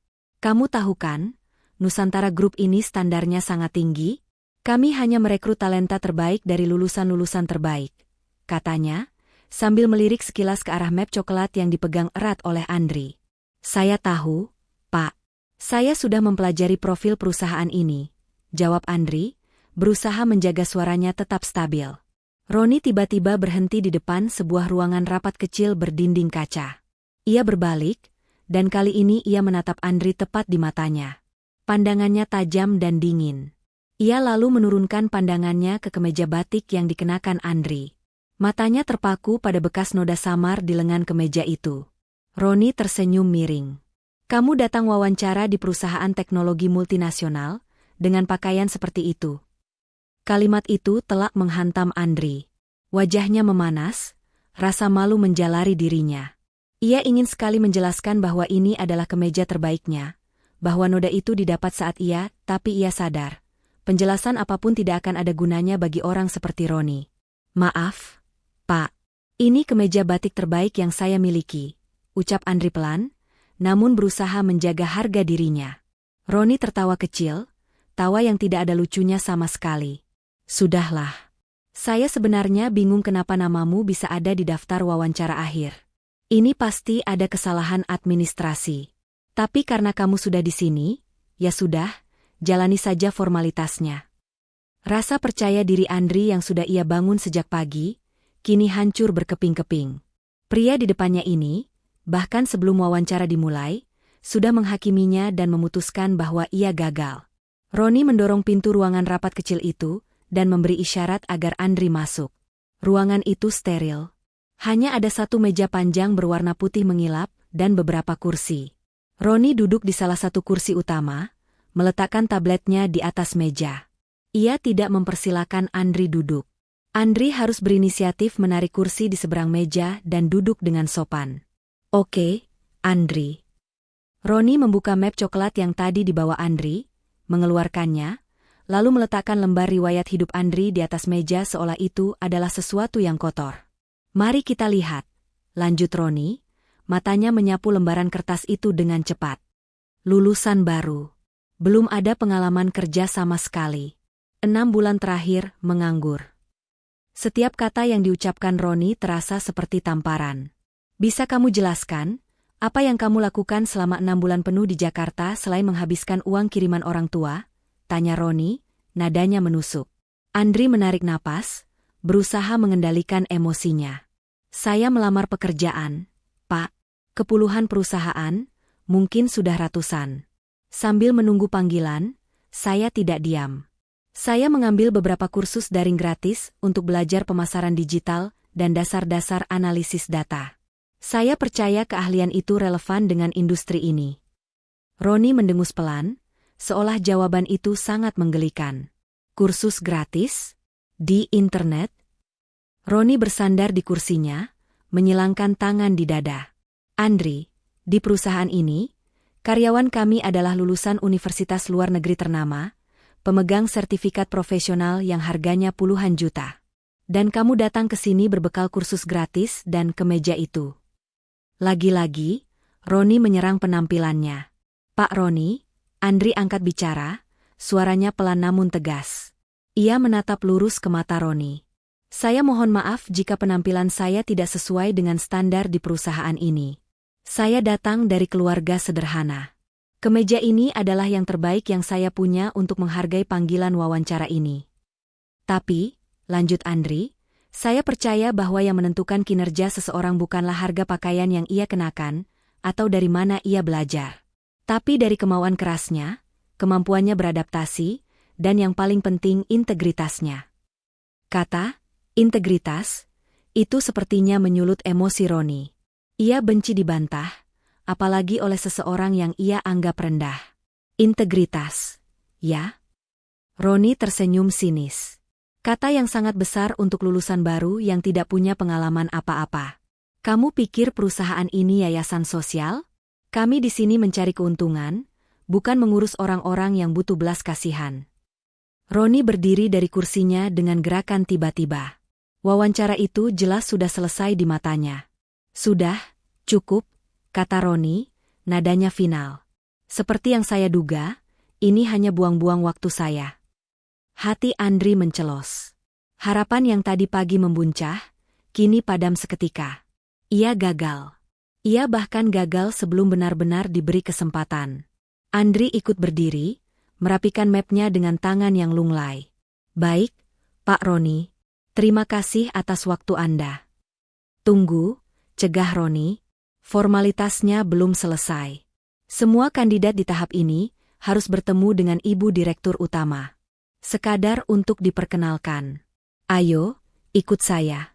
[SPEAKER 1] "Kamu tahu kan, Nusantara Group ini standarnya sangat tinggi? Kami hanya merekrut talenta terbaik dari lulusan-lulusan terbaik," katanya, sambil melirik sekilas ke arah map coklat yang dipegang erat oleh Andri. Saya tahu, Pak. Saya sudah mempelajari profil perusahaan ini, jawab Andri, berusaha menjaga suaranya tetap stabil. Roni tiba-tiba berhenti di depan sebuah ruangan rapat kecil berdinding kaca. Ia berbalik, dan kali ini ia menatap Andri tepat di matanya. Pandangannya tajam dan dingin. Ia lalu menurunkan pandangannya ke kemeja batik yang dikenakan Andri. Matanya terpaku pada bekas noda samar di lengan kemeja itu. Roni tersenyum miring. Kamu datang wawancara di perusahaan teknologi multinasional, dengan pakaian seperti itu. Kalimat itu telak menghantam Andri. Wajahnya memanas, rasa malu menjalari dirinya. Ia ingin sekali menjelaskan bahwa ini adalah kemeja terbaiknya, bahwa noda itu didapat saat ia, tapi ia sadar. Penjelasan apapun tidak akan ada gunanya bagi orang seperti Roni. Maaf, Pak. Ini kemeja batik terbaik yang saya miliki, ucap Andri pelan, namun berusaha menjaga harga dirinya. Roni tertawa kecil, tawa yang tidak ada lucunya sama sekali. Sudahlah. Saya sebenarnya bingung kenapa namamu bisa ada di daftar wawancara akhir. Ini pasti ada kesalahan administrasi. Tapi karena kamu sudah di sini, ya sudah, jalani saja formalitasnya. Rasa percaya diri Andri yang sudah ia bangun sejak pagi, kini hancur berkeping-keping. Pria di depannya ini, bahkan sebelum wawancara dimulai, sudah menghakiminya dan memutuskan bahwa ia gagal. Roni mendorong pintu ruangan rapat kecil itu, dan memberi isyarat agar Andri masuk. Ruangan itu steril. Hanya ada satu meja panjang berwarna putih mengilap, dan beberapa kursi. Roni duduk di salah satu kursi utama, meletakkan tabletnya di atas meja. Ia tidak mempersilakan Andri duduk. Andri harus berinisiatif menarik kursi di seberang meja dan duduk dengan sopan. Oke, Andri. Roni membuka map coklat yang tadi dibawa Andri, mengeluarkannya, lalu meletakkan lembar riwayat hidup Andri di atas meja seolah itu adalah sesuatu yang kotor. Mari kita lihat, lanjut Roni, matanya menyapu lembaran kertas itu dengan cepat. Lulusan baru. Belum ada pengalaman kerja sama sekali. 6 bulan terakhir, menganggur. Setiap kata yang diucapkan Roni terasa seperti tamparan. Bisa kamu jelaskan, apa yang kamu lakukan selama 6 bulan penuh di Jakarta selain menghabiskan uang kiriman orang tua? Tanya Roni, nadanya menusuk. Andri menarik napas, berusaha mengendalikan emosinya. Saya melamar pekerjaan, Pak. Ke puluhan perusahaan, mungkin sudah ratusan. Sambil menunggu panggilan, saya tidak diam. Saya mengambil beberapa kursus daring gratis untuk belajar pemasaran digital dan dasar-dasar analisis data. Saya percaya keahlian itu relevan dengan industri ini. Roni mendengus pelan, seolah jawaban itu sangat menggelikan. Kursus gratis? Di internet? Roni bersandar di kursinya, menyilangkan tangan di dada. Andri, di perusahaan ini, karyawan kami adalah lulusan universitas luar negeri ternama, pemegang sertifikat profesional yang harganya puluhan juta. Dan kamu datang ke sini berbekal kursus gratis dan kemeja itu. Lagi-lagi, Roni menyerang penampilannya. Pak Roni, Andri angkat bicara, suaranya pelan namun tegas. Ia menatap lurus ke mata Roni. Saya mohon maaf jika penampilan saya tidak sesuai dengan standar di perusahaan ini. Saya datang dari keluarga sederhana. Kemeja ini adalah yang terbaik yang saya punya untuk menghargai panggilan wawancara ini. Tapi, lanjut Andri, saya percaya bahwa yang menentukan kinerja seseorang bukanlah harga pakaian yang ia kenakan, atau dari mana ia belajar. Tapi dari kemauan kerasnya, kemampuannya beradaptasi, dan yang paling penting integritasnya. Kata, integritas, itu sepertinya menyulut emosi Roni. Ia benci dibantah, apalagi oleh seseorang yang ia anggap rendah. Integritas, ya? Roni tersenyum sinis. Kata yang sangat besar untuk lulusan baru yang tidak punya pengalaman apa-apa. Kamu pikir perusahaan ini yayasan sosial? Kami di sini mencari keuntungan, bukan mengurus orang-orang yang butuh belas kasihan. Roni berdiri dari kursinya dengan gerakan tiba-tiba. Wawancara itu jelas sudah selesai di matanya. Sudah, cukup, kata Roni, nadanya final. Seperti yang saya duga, ini hanya buang-buang waktu saya. Hati Andri mencelos. Harapan yang tadi pagi membuncah, kini padam seketika. Ia gagal. Ia bahkan gagal sebelum benar-benar diberi kesempatan. Andri ikut berdiri, merapikan mapnya dengan tangan yang lunglai. Baik, Pak Roni. Terima kasih atas waktu Anda. Tunggu, cegah Roni. Formalitasnya belum selesai. Semua kandidat di tahap ini harus bertemu dengan Ibu Direktur Utama. Sekadar untuk diperkenalkan. Ayo, ikut saya.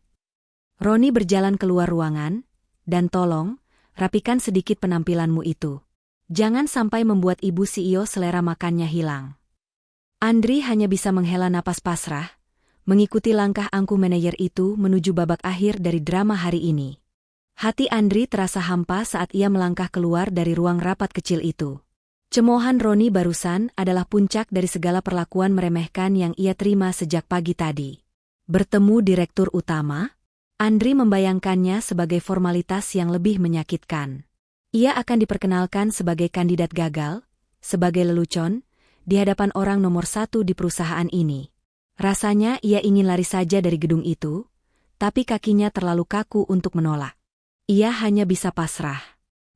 [SPEAKER 1] Roni berjalan keluar ruangan, dan tolong, rapikan sedikit penampilanmu itu. Jangan sampai membuat Ibu CEO selera makannya hilang. Andri hanya bisa menghela napas pasrah, mengikuti langkah angkuh manajer itu menuju babak akhir dari drama hari ini. Hati Andri terasa hampa saat ia melangkah keluar dari ruang rapat kecil itu. Cemoohan Roni barusan adalah puncak dari segala perlakuan meremehkan yang ia terima sejak pagi tadi. Bertemu Direktur Utama, Andri membayangkannya sebagai formalitas yang lebih menyakitkan. Ia akan diperkenalkan sebagai kandidat gagal, sebagai lelucon, di hadapan orang nomor 1 di perusahaan ini. Rasanya ia ingin lari saja dari gedung itu, tapi kakinya terlalu kaku untuk menolak. Ia hanya bisa pasrah.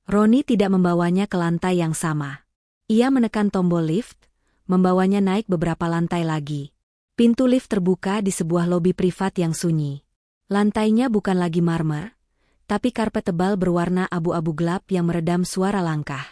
[SPEAKER 1] Roni tidak membawanya ke lantai yang sama. Ia menekan tombol lift, membawanya naik beberapa lantai lagi. Pintu lift terbuka di sebuah lobi privat yang sunyi. Lantainya bukan lagi marmer, tapi karpet tebal berwarna abu-abu gelap yang meredam suara langkah.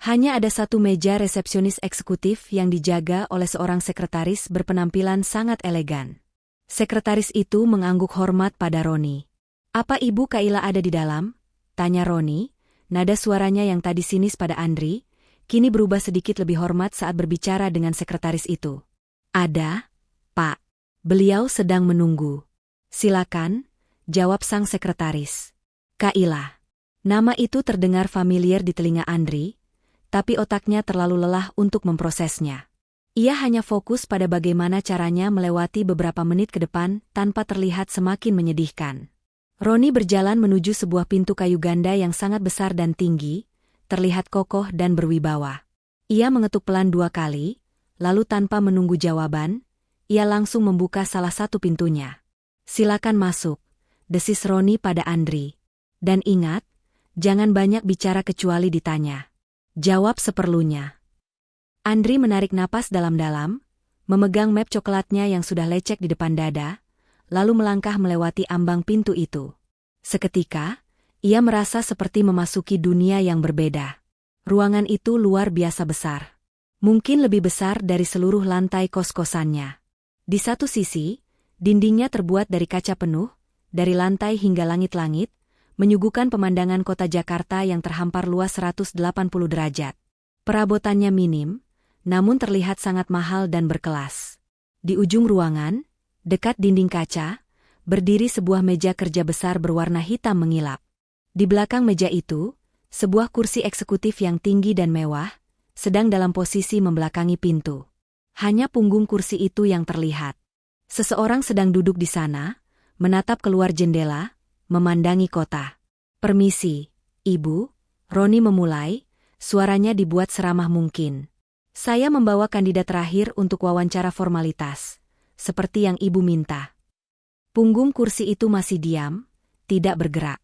[SPEAKER 1] Hanya ada satu meja resepsionis eksekutif yang dijaga oleh seorang sekretaris berpenampilan sangat elegan. Sekretaris itu mengangguk hormat pada Roni. "Apa Ibu Kaila ada di dalam?" tanya Roni. Nada suaranya yang tadi sinis pada Andri, kini berubah sedikit lebih hormat saat berbicara dengan sekretaris itu. "Ada, Pak. Beliau sedang menunggu." "Silakan," jawab sang sekretaris. Kaila. Nama itu terdengar familiar di telinga Andri, tapi otaknya terlalu lelah untuk memprosesnya. Ia hanya fokus pada bagaimana caranya melewati beberapa menit ke depan tanpa terlihat semakin menyedihkan. Roni berjalan menuju sebuah pintu kayu ganda yang sangat besar dan tinggi, terlihat kokoh dan berwibawa. Ia mengetuk pelan 2 kali, lalu tanpa menunggu jawaban, ia langsung membuka salah satu pintunya. "Silakan masuk," desis Roni pada Andri. "Dan ingat, jangan banyak bicara kecuali ditanya. Jawab seperlunya." Andri menarik napas dalam-dalam, memegang map coklatnya yang sudah lecek di depan dada, lalu melangkah melewati ambang pintu itu. Seketika, ia merasa seperti memasuki dunia yang berbeda. Ruangan itu luar biasa besar. Mungkin lebih besar dari seluruh lantai kos-kosannya. Di satu sisi, dindingnya terbuat dari kaca penuh, dari lantai hingga langit-langit, menyuguhkan pemandangan kota Jakarta yang terhampar luas 180 derajat. Perabotannya minim, namun terlihat sangat mahal dan berkelas. Di ujung ruangan, dekat dinding kaca, berdiri sebuah meja kerja besar berwarna hitam mengilap. Di belakang meja itu, sebuah kursi eksekutif yang tinggi dan mewah, sedang dalam posisi membelakangi pintu. Hanya punggung kursi itu yang terlihat. Seseorang sedang duduk di sana, menatap keluar jendela, memandangi kota. "Permisi, Ibu," Roni memulai, suaranya dibuat seramah mungkin. "Saya membawa kandidat terakhir untuk wawancara formalitas, seperti yang Ibu minta." Punggung kursi itu masih diam, tidak bergerak.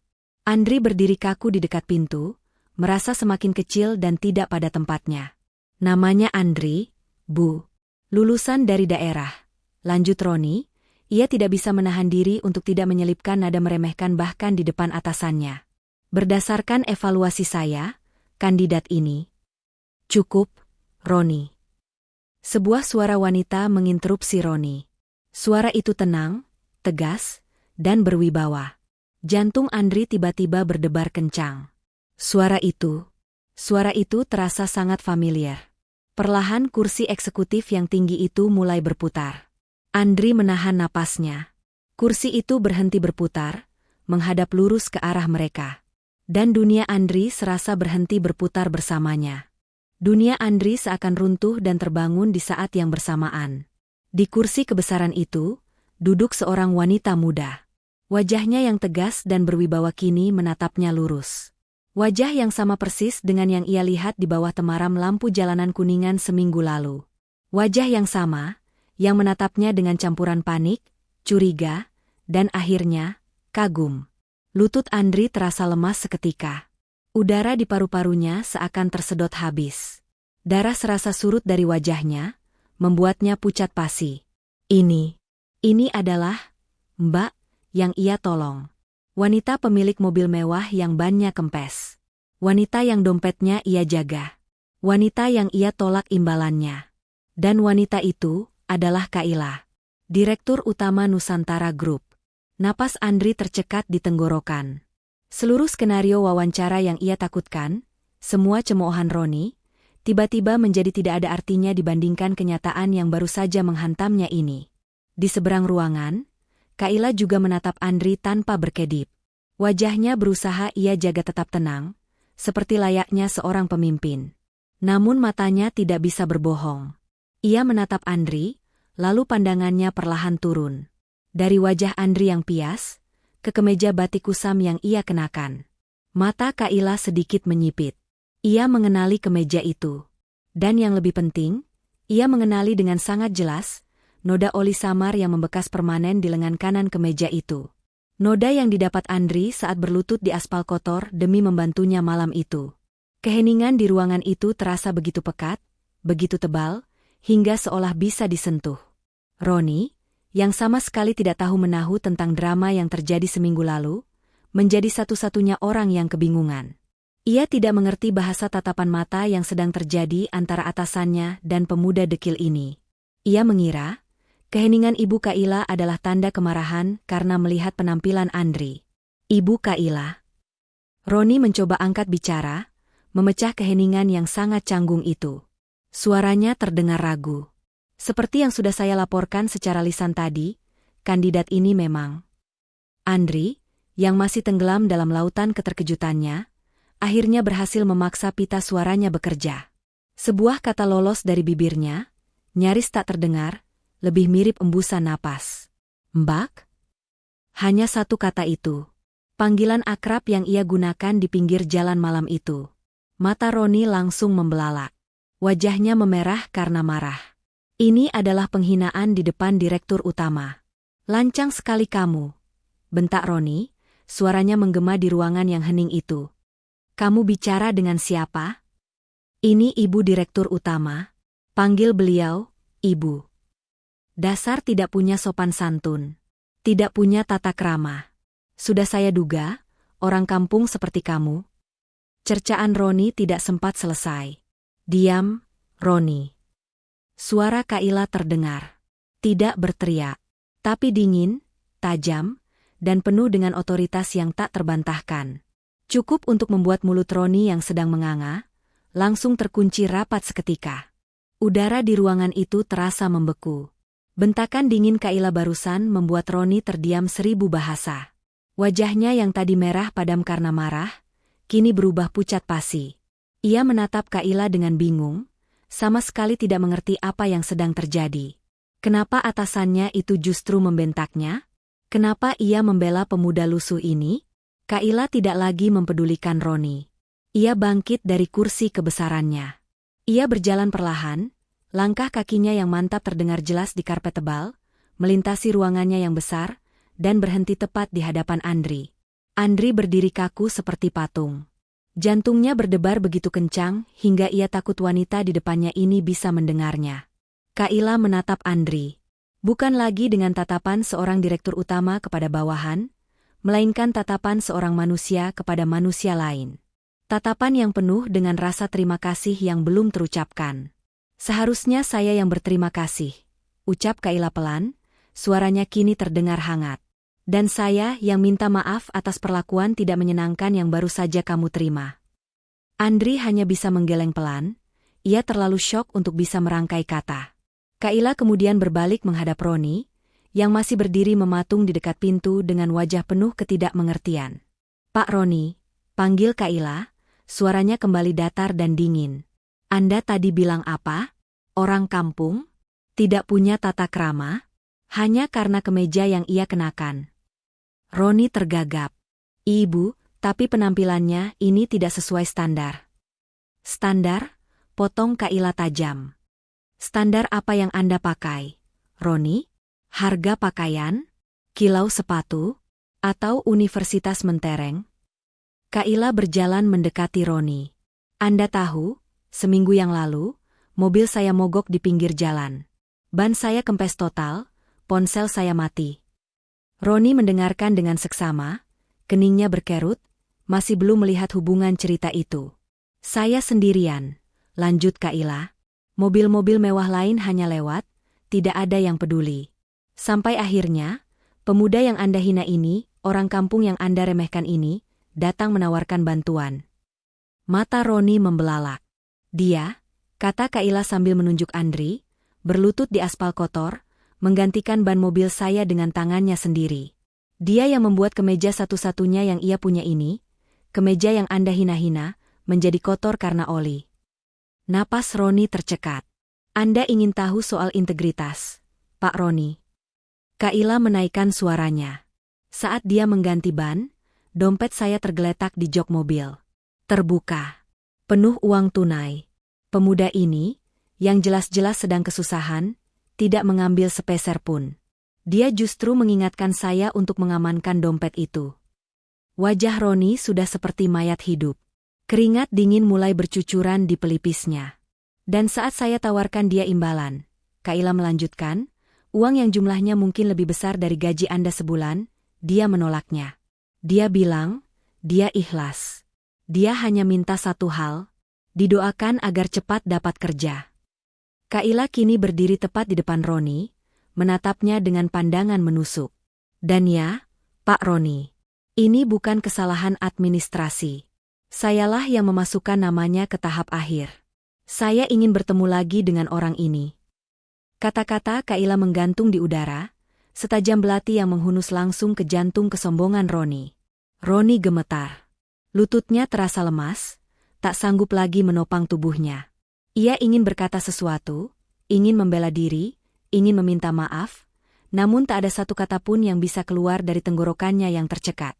[SPEAKER 1] Andri berdiri kaku di dekat pintu, merasa semakin kecil dan tidak pada tempatnya. "Namanya Andri, Bu. Lulusan dari daerah," lanjut Roni. Ia tidak bisa menahan diri untuk tidak menyelipkan nada meremehkan bahkan di depan atasannya. "Berdasarkan evaluasi saya, kandidat ini." "Cukup, Roni." Sebuah suara wanita menginterupsi Roni. Suara itu tenang, tegas, dan berwibawa. Jantung Andri tiba-tiba berdebar kencang. Suara itu terasa sangat familiar. Perlahan kursi eksekutif yang tinggi itu mulai berputar. Andri menahan napasnya. Kursi itu berhenti berputar, menghadap lurus ke arah mereka. Dan dunia Andri serasa berhenti berputar bersamanya. Dunia Andri seakan runtuh dan terbangun di saat yang bersamaan. Di kursi kebesaran itu, duduk seorang wanita muda. Wajahnya yang tegas dan berwibawa kini menatapnya lurus. Wajah yang sama persis dengan yang ia lihat di bawah temaram lampu jalanan Kuningan seminggu lalu. Wajah yang sama, yang menatapnya dengan campuran panik, curiga, dan akhirnya, kagum. Lutut Andri terasa lemas seketika. Udara di paru-parunya seakan tersedot habis. Darah serasa surut dari wajahnya, membuatnya pucat pasi. Ini adalah Mbak yang ia tolong. Wanita pemilik mobil mewah yang bannya kempes. Wanita yang dompetnya ia jaga. Wanita yang ia tolak imbalannya. Dan wanita itu adalah Kaila, Direktur Utama Nusantara Group. Napas Andri tercekat di tenggorokan. Seluruh skenario wawancara yang ia takutkan, semua cemoohan Roni, tiba-tiba menjadi tidak ada artinya dibandingkan kenyataan yang baru saja menghantamnya ini. Di seberang ruangan, Kaila juga menatap Andri tanpa berkedip. Wajahnya berusaha ia jaga tetap tenang, seperti layaknya seorang pemimpin. Namun matanya tidak bisa berbohong. Ia menatap Andri, lalu pandangannya perlahan turun. Dari wajah Andri yang pias, ke kemeja batik kusam yang ia kenakan. Mata Kaila sedikit menyipit. Ia mengenali kemeja itu. Dan yang lebih penting, ia mengenali dengan sangat jelas, noda oli samar yang membekas permanen di lengan kanan kemeja itu. Noda yang didapat Andri saat berlutut di aspal kotor demi membantunya malam itu. Keheningan di ruangan itu terasa begitu pekat, begitu tebal, hingga seolah bisa disentuh. Roni, yang sama sekali tidak tahu menahu tentang drama yang terjadi seminggu lalu, menjadi satu-satunya orang yang kebingungan. Ia tidak mengerti bahasa tatapan mata yang sedang terjadi antara atasannya dan pemuda dekil ini. Ia mengira, keheningan Ibu Kaila adalah tanda kemarahan karena melihat penampilan Andri. Ibu Kaila. Roni mencoba angkat bicara, memecah keheningan yang sangat canggung itu. Suaranya terdengar ragu. Seperti yang sudah saya laporkan secara lisan tadi, kandidat ini memang. Andri, yang masih tenggelam dalam lautan keterkejutannya, akhirnya berhasil memaksa pita suaranya bekerja. Sebuah kata lolos dari bibirnya, nyaris tak terdengar, lebih mirip embusan napas. Mbak? Hanya satu kata itu. Panggilan akrab yang ia gunakan di pinggir jalan malam itu. Mata Roni langsung membelalak. Wajahnya memerah karena marah. Ini adalah penghinaan di depan Direktur Utama. Lancang sekali kamu, bentak Roni, suaranya menggema di ruangan yang hening itu. Kamu bicara dengan siapa? Ini Ibu Direktur Utama. Panggil beliau, Ibu. Dasar tidak punya sopan santun. Tidak punya tata krama. Sudah saya duga, orang kampung seperti kamu. Cercaan Roni tidak sempat selesai. Diam, Roni. Suara Kaila terdengar. Tidak berteriak, tapi dingin, tajam, dan penuh dengan otoritas yang tak terbantahkan. Cukup untuk membuat mulut Roni yang sedang menganga, langsung terkunci rapat seketika. Udara di ruangan itu terasa membeku. Bentakan dingin Kaila barusan membuat Roni terdiam 1000 bahasa. Wajahnya yang tadi merah padam karena marah, kini berubah pucat pasi. Ia menatap Kaila dengan bingung, sama sekali tidak mengerti apa yang sedang terjadi. Kenapa atasannya itu justru membentaknya? Kenapa ia membela pemuda lusuh ini? Kaila tidak lagi mempedulikan Roni. Ia bangkit dari kursi kebesarannya. Ia berjalan perlahan, langkah kakinya yang mantap terdengar jelas di karpet tebal, melintasi ruangannya yang besar, dan berhenti tepat di hadapan Andri. Andri berdiri kaku seperti patung. Jantungnya berdebar begitu kencang hingga ia takut wanita di depannya ini bisa mendengarnya. Kaila menatap Andri. Bukan lagi dengan tatapan seorang direktur utama kepada bawahan, melainkan tatapan seorang manusia kepada manusia lain. Tatapan yang penuh dengan rasa terima kasih yang belum terucapkan. Seharusnya saya yang berterima kasih, ucap Kaila pelan, suaranya kini terdengar hangat. Dan saya yang minta maaf atas perlakuan tidak menyenangkan yang baru saja kamu terima. Andri hanya bisa menggeleng pelan, ia terlalu syok untuk bisa merangkai kata. Kaila kemudian berbalik menghadap Roni, yang masih berdiri mematung di dekat pintu dengan wajah penuh ketidakmengertian. Pak Roni, panggil Kaila, suaranya kembali datar dan dingin. Anda tadi bilang apa? Orang kampung? Tidak punya tata krama? Hanya karena kemeja yang ia kenakan. Roni tergagap. Ibu, tapi penampilannya ini tidak sesuai standar. Standar? Potong Kaila tajam. Standar apa yang Anda pakai, Roni? Harga pakaian? Kilau sepatu? Atau universitas mentereng? Kaila berjalan mendekati Roni. Anda tahu, seminggu yang lalu, mobil saya mogok di pinggir jalan. Ban saya kempes total, ponsel saya mati. Roni mendengarkan dengan seksama, keningnya berkerut, masih belum melihat hubungan cerita itu. Saya sendirian, lanjut Kaila. Mobil-mobil mewah lain hanya lewat, tidak ada yang peduli. Sampai akhirnya, pemuda yang Anda hina ini, orang kampung yang Anda remehkan ini, datang menawarkan bantuan. Mata Roni membelalak. Dia, kata Kaila sambil menunjuk Andri, berlutut di aspal kotor, menggantikan ban mobil saya dengan tangannya sendiri. Dia yang membuat kemeja satu-satunya yang ia punya ini, kemeja yang Anda hina-hina, menjadi kotor karena oli. Napas Roni tercekat. Anda ingin tahu soal integritas, Pak Roni? Kaila menaikkan suaranya. Saat dia mengganti ban, dompet saya tergeletak di jok mobil. Terbuka. Penuh uang tunai. Pemuda ini, yang jelas-jelas sedang kesusahan, tidak mengambil sepeser pun. Dia justru mengingatkan saya untuk mengamankan dompet itu. Wajah Roni sudah seperti mayat hidup. Keringat dingin mulai bercucuran di pelipisnya. Dan saat saya tawarkan dia imbalan, Kaila melanjutkan, uang yang jumlahnya mungkin lebih besar dari gaji Anda sebulan, dia menolaknya. Dia bilang, dia ikhlas. Dia hanya minta satu hal, didoakan agar cepat dapat kerja. Kaila kini berdiri tepat di depan Roni, menatapnya dengan pandangan menusuk. Dan ya, Pak Roni, ini bukan kesalahan administrasi. Sayalah yang memasukkan namanya ke tahap akhir. Saya ingin bertemu lagi dengan orang ini. Kata-kata Kaila menggantung di udara, setajam belati yang menghunus langsung ke jantung kesombongan Roni. Roni gemetar. Lututnya terasa lemas, tak sanggup lagi menopang tubuhnya. Ia ingin berkata sesuatu, ingin membela diri, ingin meminta maaf, namun tak ada satu kata pun yang bisa keluar dari tenggorokannya yang tercekat.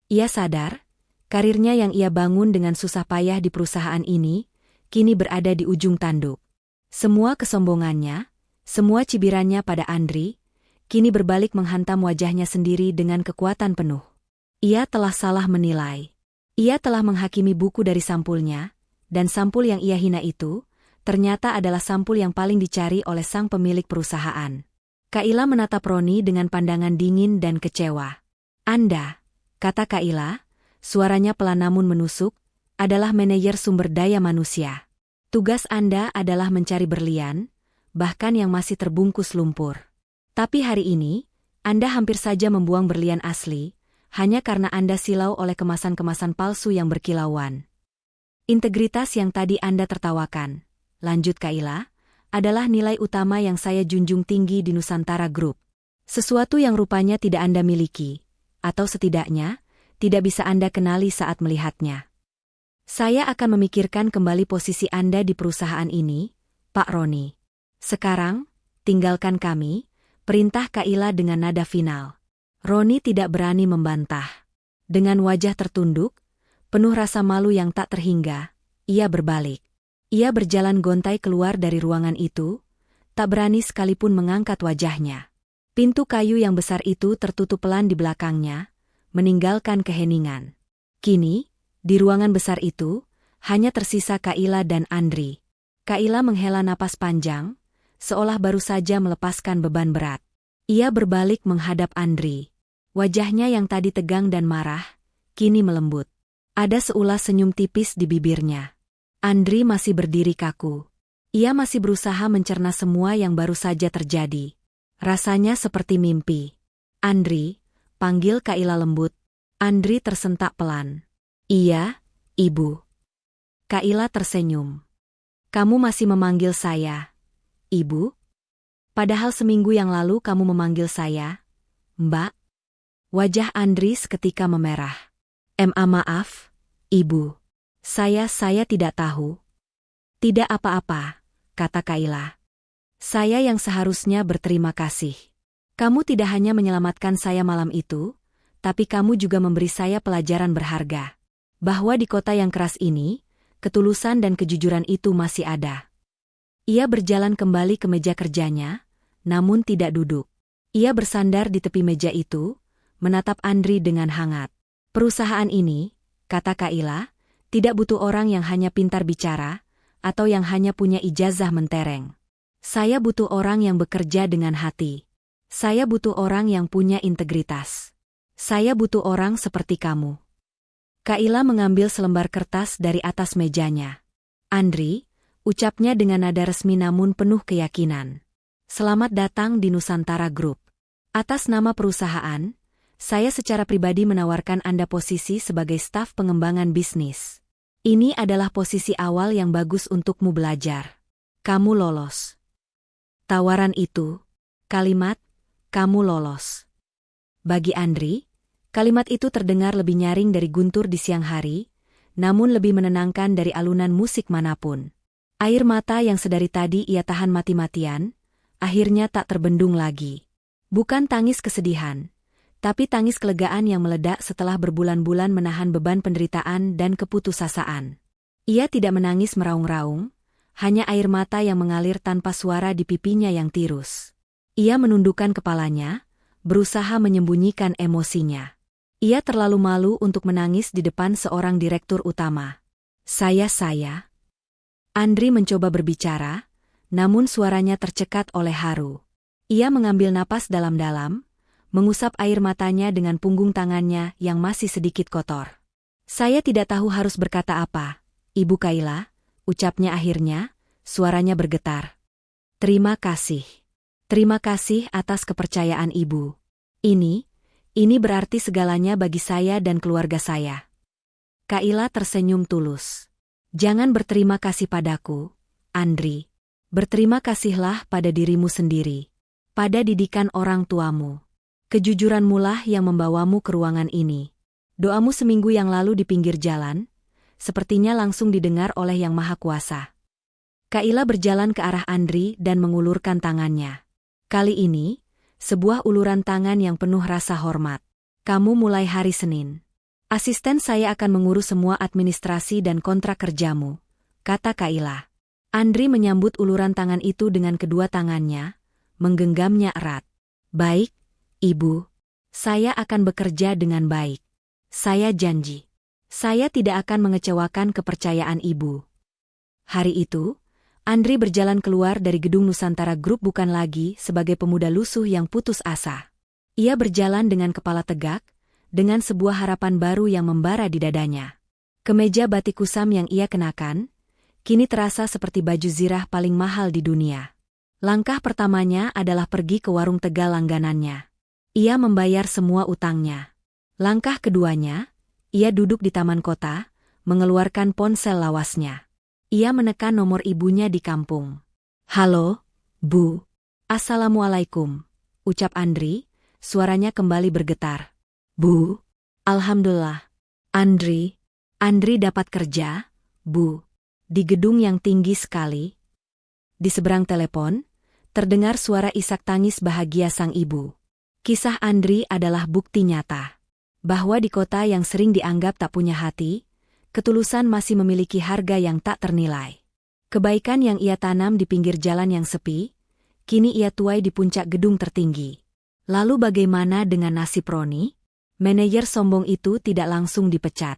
[SPEAKER 1] Ia sadar, karirnya yang ia bangun dengan susah payah di perusahaan ini, kini berada di ujung tanduk. Semua kesombongannya, semua cibirannya pada Andri, kini berbalik menghantam wajahnya sendiri dengan kekuatan penuh. Ia telah salah menilai. Ia telah menghakimi buku dari sampulnya, dan sampul yang ia hina itu, ternyata adalah sampul yang paling dicari oleh sang pemilik perusahaan. Kaila menatap Roni dengan pandangan dingin dan kecewa. Anda, kata Kaila, suaranya pelan namun menusuk, adalah manajer sumber daya manusia. Tugas Anda adalah mencari berlian, bahkan yang masih terbungkus lumpur. Tapi hari ini, Anda hampir saja membuang berlian asli, hanya karena Anda silau oleh kemasan-kemasan palsu yang berkilauan. Integritas yang tadi Anda tertawakan, lanjut Kaila, adalah nilai utama yang saya junjung tinggi di Nusantara Group. Sesuatu yang rupanya tidak Anda miliki, atau setidaknya, tidak bisa Anda kenali saat melihatnya. Saya akan memikirkan kembali posisi Anda di perusahaan ini, Pak Roni. Sekarang, tinggalkan kami, perintah Kaila dengan nada final. Roni tidak berani membantah. Dengan wajah tertunduk, penuh rasa malu yang tak terhingga, ia berbalik. Ia berjalan gontai keluar dari ruangan itu, tak berani sekalipun mengangkat wajahnya. Pintu kayu yang besar itu tertutup pelan di belakangnya, meninggalkan keheningan. Kini, di ruangan besar itu, hanya tersisa Kaila dan Andri. Kaila menghela napas panjang, seolah baru saja melepaskan beban berat. Ia berbalik menghadap Andri. Wajahnya yang tadi tegang dan marah, kini melembut. Ada seulas senyum tipis di bibirnya. Andri masih berdiri kaku. Ia masih berusaha mencerna semua yang baru saja terjadi. Rasanya seperti mimpi. Andri, panggil Kaila lembut. Andri tersentak pelan. Iya, Ibu. Kaila tersenyum. Kamu masih memanggil saya, Ibu? Padahal seminggu yang lalu kamu memanggil saya, Mbak. Wajah Andri seketika memerah. Maaf, Ibu. Saya tidak tahu. Tidak apa-apa, kata Kaila. Saya yang seharusnya berterima kasih. Kamu tidak hanya menyelamatkan saya malam itu, tapi kamu juga memberi saya pelajaran berharga. Bahwa di kota yang keras ini, ketulusan dan kejujuran itu masih ada. Ia berjalan kembali ke meja kerjanya, namun tidak duduk. Ia bersandar di tepi meja itu, menatap Andri dengan hangat. Perusahaan ini, kata Kaila, tidak butuh orang yang hanya pintar bicara, atau yang hanya punya ijazah mentereng. Saya butuh orang yang bekerja dengan hati. Saya butuh orang yang punya integritas. Saya butuh orang seperti kamu. Kaila mengambil selembar kertas dari atas mejanya. Andri, ucapnya dengan nada resmi namun penuh keyakinan. Selamat datang di Nusantara Group. Atas nama perusahaan, saya secara pribadi menawarkan Anda posisi sebagai staf pengembangan bisnis. Ini adalah posisi awal yang bagus untukmu belajar. Kamu lolos. Tawaran itu, kalimat, kamu lolos. Bagi Andri, kalimat itu terdengar lebih nyaring dari guntur di siang hari, namun lebih menenangkan dari alunan musik manapun. Air mata yang sedari tadi ia tahan mati-matian, akhirnya tak terbendung lagi. Bukan tangis kesedihan, tapi tangis kelegaan yang meledak setelah berbulan-bulan menahan beban penderitaan dan keputusasaan. Ia tidak menangis meraung-raung, hanya air mata yang mengalir tanpa suara di pipinya yang tirus. Ia menundukkan kepalanya, berusaha menyembunyikan emosinya. Ia terlalu malu untuk menangis di depan seorang direktur utama. Saya. Andri mencoba berbicara, namun suaranya tercekat oleh haru. Ia mengambil napas dalam-dalam, mengusap air matanya dengan punggung tangannya yang masih sedikit kotor. Saya tidak tahu harus berkata apa, Ibu Kaila, ucapnya akhirnya, suaranya bergetar. Terima kasih. Terima kasih atas kepercayaan Ibu. Ini berarti segalanya bagi saya dan keluarga saya. Kaila tersenyum tulus. Jangan berterima kasih padaku, Andri. Berterima kasihlah pada dirimu sendiri. Pada didikan orang tuamu. Kejujuranmu lah yang membawamu ke ruangan ini. Doamu seminggu yang lalu di pinggir jalan, sepertinya langsung didengar oleh Yang Maha Kuasa. Kaila berjalan ke arah Andri dan mengulurkan tangannya. Kali ini, sebuah uluran tangan yang penuh rasa hormat. Kamu mulai hari Senin. Asisten saya akan mengurus semua administrasi dan kontrak kerjamu, kata Kaila. Andri menyambut uluran tangan itu dengan kedua tangannya, menggenggamnya erat. Baik, Ibu. Saya akan bekerja dengan baik. Saya janji. Saya tidak akan mengecewakan kepercayaan Ibu. Hari itu, Andri berjalan keluar dari gedung Nusantara Group bukan lagi sebagai pemuda lusuh yang putus asa. Ia berjalan dengan kepala tegak, dengan sebuah harapan baru yang membara di dadanya. Kemeja batik kusam yang ia kenakan, kini terasa seperti baju zirah paling mahal di dunia. Langkah pertamanya adalah pergi ke warung Tegal langganannya. Ia membayar semua utangnya. Langkah keduanya, ia duduk di taman kota, mengeluarkan ponsel lawasnya. Ia menekan nomor ibunya di kampung. Halo, Bu. Assalamualaikum, ucap Andri, suaranya kembali bergetar. Bu, alhamdulillah. Andri dapat kerja, Bu. Di gedung yang tinggi sekali. Di seberang telepon, terdengar suara isak tangis bahagia sang ibu. Kisah Andri adalah bukti nyata bahwa di kota yang sering dianggap tak punya hati, ketulusan masih memiliki harga yang tak ternilai. Kebaikan yang ia tanam di pinggir jalan yang sepi, kini ia tuai di puncak gedung tertinggi. Lalu bagaimana dengan nasib Roni? Manajer sombong itu tidak langsung dipecat.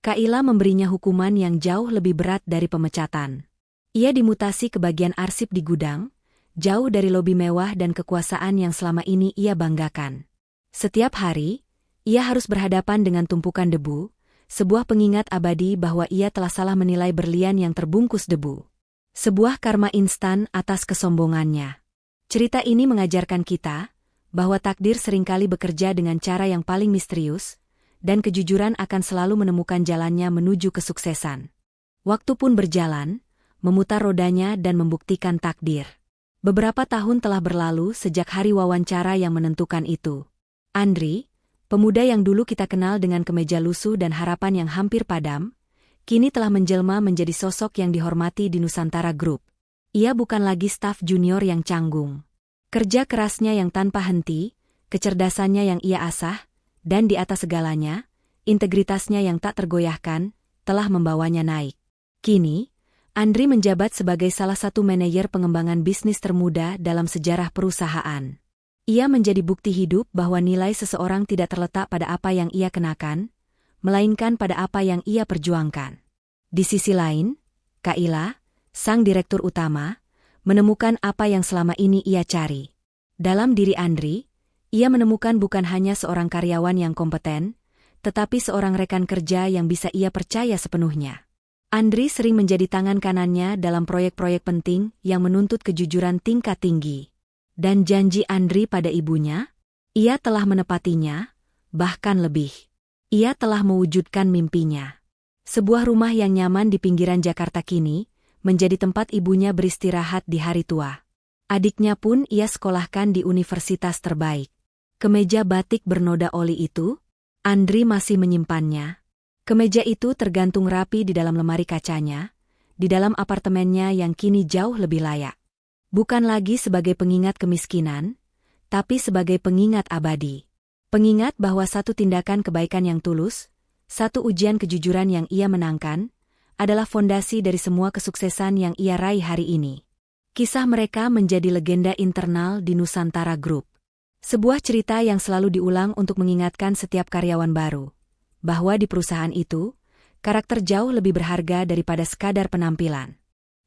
[SPEAKER 1] Kaila memberinya hukuman yang jauh lebih berat dari pemecatan. Ia dimutasi ke bagian arsip di gudang, jauh dari lobi mewah dan kekuasaan yang selama ini ia banggakan. Setiap hari, ia harus berhadapan dengan tumpukan debu, sebuah pengingat abadi bahwa ia telah salah menilai berlian yang terbungkus debu. Sebuah karma instan atas kesombongannya. Cerita ini mengajarkan kita bahwa takdir seringkali bekerja dengan cara yang paling misterius, dan kejujuran akan selalu menemukan jalannya menuju kesuksesan. Waktu pun berjalan, memutar rodanya dan membuktikan takdir. Beberapa tahun telah berlalu sejak hari wawancara yang menentukan itu. Andri, pemuda yang dulu kita kenal dengan kemeja lusuh dan harapan yang hampir padam, kini telah menjelma menjadi sosok yang dihormati di Nusantara Group. Ia bukan lagi staf junior yang canggung. Kerja kerasnya yang tanpa henti, kecerdasannya yang ia asah, dan di atas segalanya, integritasnya yang tak tergoyahkan, telah membawanya naik. Kini, Andri menjabat sebagai salah satu manajer pengembangan bisnis termuda dalam sejarah perusahaan. Ia menjadi bukti hidup bahwa nilai seseorang tidak terletak pada apa yang ia kenakan, melainkan pada apa yang ia perjuangkan. Di sisi lain, Kaila, sang direktur utama, menemukan apa yang selama ini ia cari. Dalam diri Andri, ia menemukan bukan hanya seorang karyawan yang kompeten, tetapi seorang rekan kerja yang bisa ia percaya sepenuhnya. Andri sering menjadi tangan kanannya dalam proyek-proyek penting yang menuntut kejujuran tingkat tinggi. Dan janji Andri pada ibunya, ia telah menepatinya, bahkan lebih. Ia telah mewujudkan mimpinya. Sebuah rumah yang nyaman di pinggiran Jakarta kini menjadi tempat ibunya beristirahat di hari tua. Adiknya pun ia sekolahkan di universitas terbaik. Kemeja batik bernoda oli itu, Andri masih menyimpannya. Kemeja itu tergantung rapi di dalam lemari kacanya, di dalam apartemennya yang kini jauh lebih layak. Bukan lagi sebagai pengingat kemiskinan, tapi sebagai pengingat abadi. Pengingat bahwa satu tindakan kebaikan yang tulus, satu ujian kejujuran yang ia menangkan, adalah fondasi dari semua kesuksesan yang ia raih hari ini. Kisah mereka menjadi legenda internal di Nusantara Group. Sebuah cerita yang selalu diulang untuk mengingatkan setiap karyawan baru, bahwa di perusahaan itu, karakter jauh lebih berharga daripada sekadar penampilan.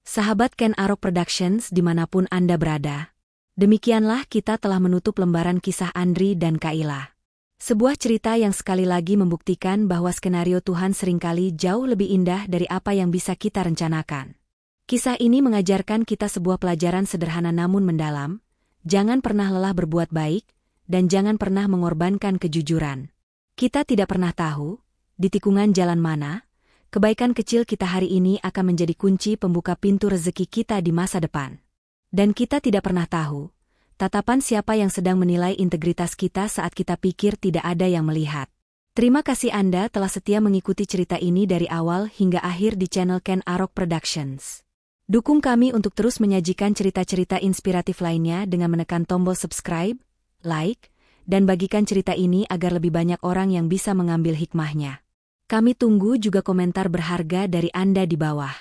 [SPEAKER 1] Sahabat Ken Arok Productions dimanapun Anda berada, demikianlah kita telah menutup lembaran kisah Andri dan Kaila. Sebuah cerita yang sekali lagi membuktikan bahwa skenario Tuhan seringkali jauh lebih indah dari apa yang bisa kita rencanakan. Kisah ini mengajarkan kita sebuah pelajaran sederhana namun mendalam, jangan pernah lelah berbuat baik, dan jangan pernah mengorbankan kejujuran. Kita tidak pernah tahu, di tikungan jalan mana, kebaikan kecil kita hari ini akan menjadi kunci pembuka pintu rezeki kita di masa depan. Dan kita tidak pernah tahu, tatapan siapa yang sedang menilai integritas kita saat kita pikir tidak ada yang melihat. Terima kasih Anda telah setia mengikuti cerita ini dari awal hingga akhir di channel Ken Arok Productions. Dukung kami untuk terus menyajikan cerita-cerita inspiratif lainnya dengan menekan tombol subscribe, like, dan bagikan cerita ini agar lebih banyak orang yang bisa mengambil hikmahnya. Kami tunggu juga komentar berharga dari Anda di bawah.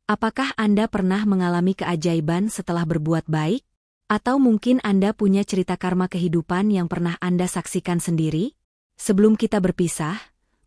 [SPEAKER 1] Apakah Anda pernah mengalami keajaiban setelah berbuat baik? Atau mungkin Anda punya cerita karma kehidupan yang pernah Anda saksikan sendiri? Sebelum kita berpisah,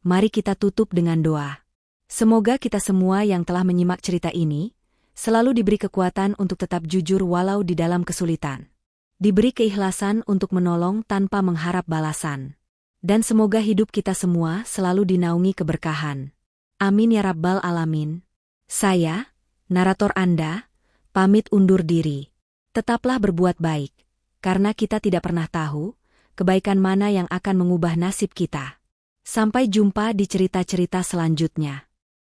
[SPEAKER 1] mari kita tutup dengan doa. Semoga kita semua yang telah menyimak cerita ini, selalu diberi kekuatan untuk tetap jujur walau di dalam kesulitan. Diberi keikhlasan untuk menolong tanpa mengharap balasan. Dan semoga hidup kita semua selalu dinaungi keberkahan. Amin ya Rabbal Alamin. Saya, narator Anda, pamit undur diri. Tetaplah berbuat baik, karena kita tidak pernah tahu, kebaikan mana yang akan mengubah nasib kita. Sampai jumpa di cerita-cerita selanjutnya.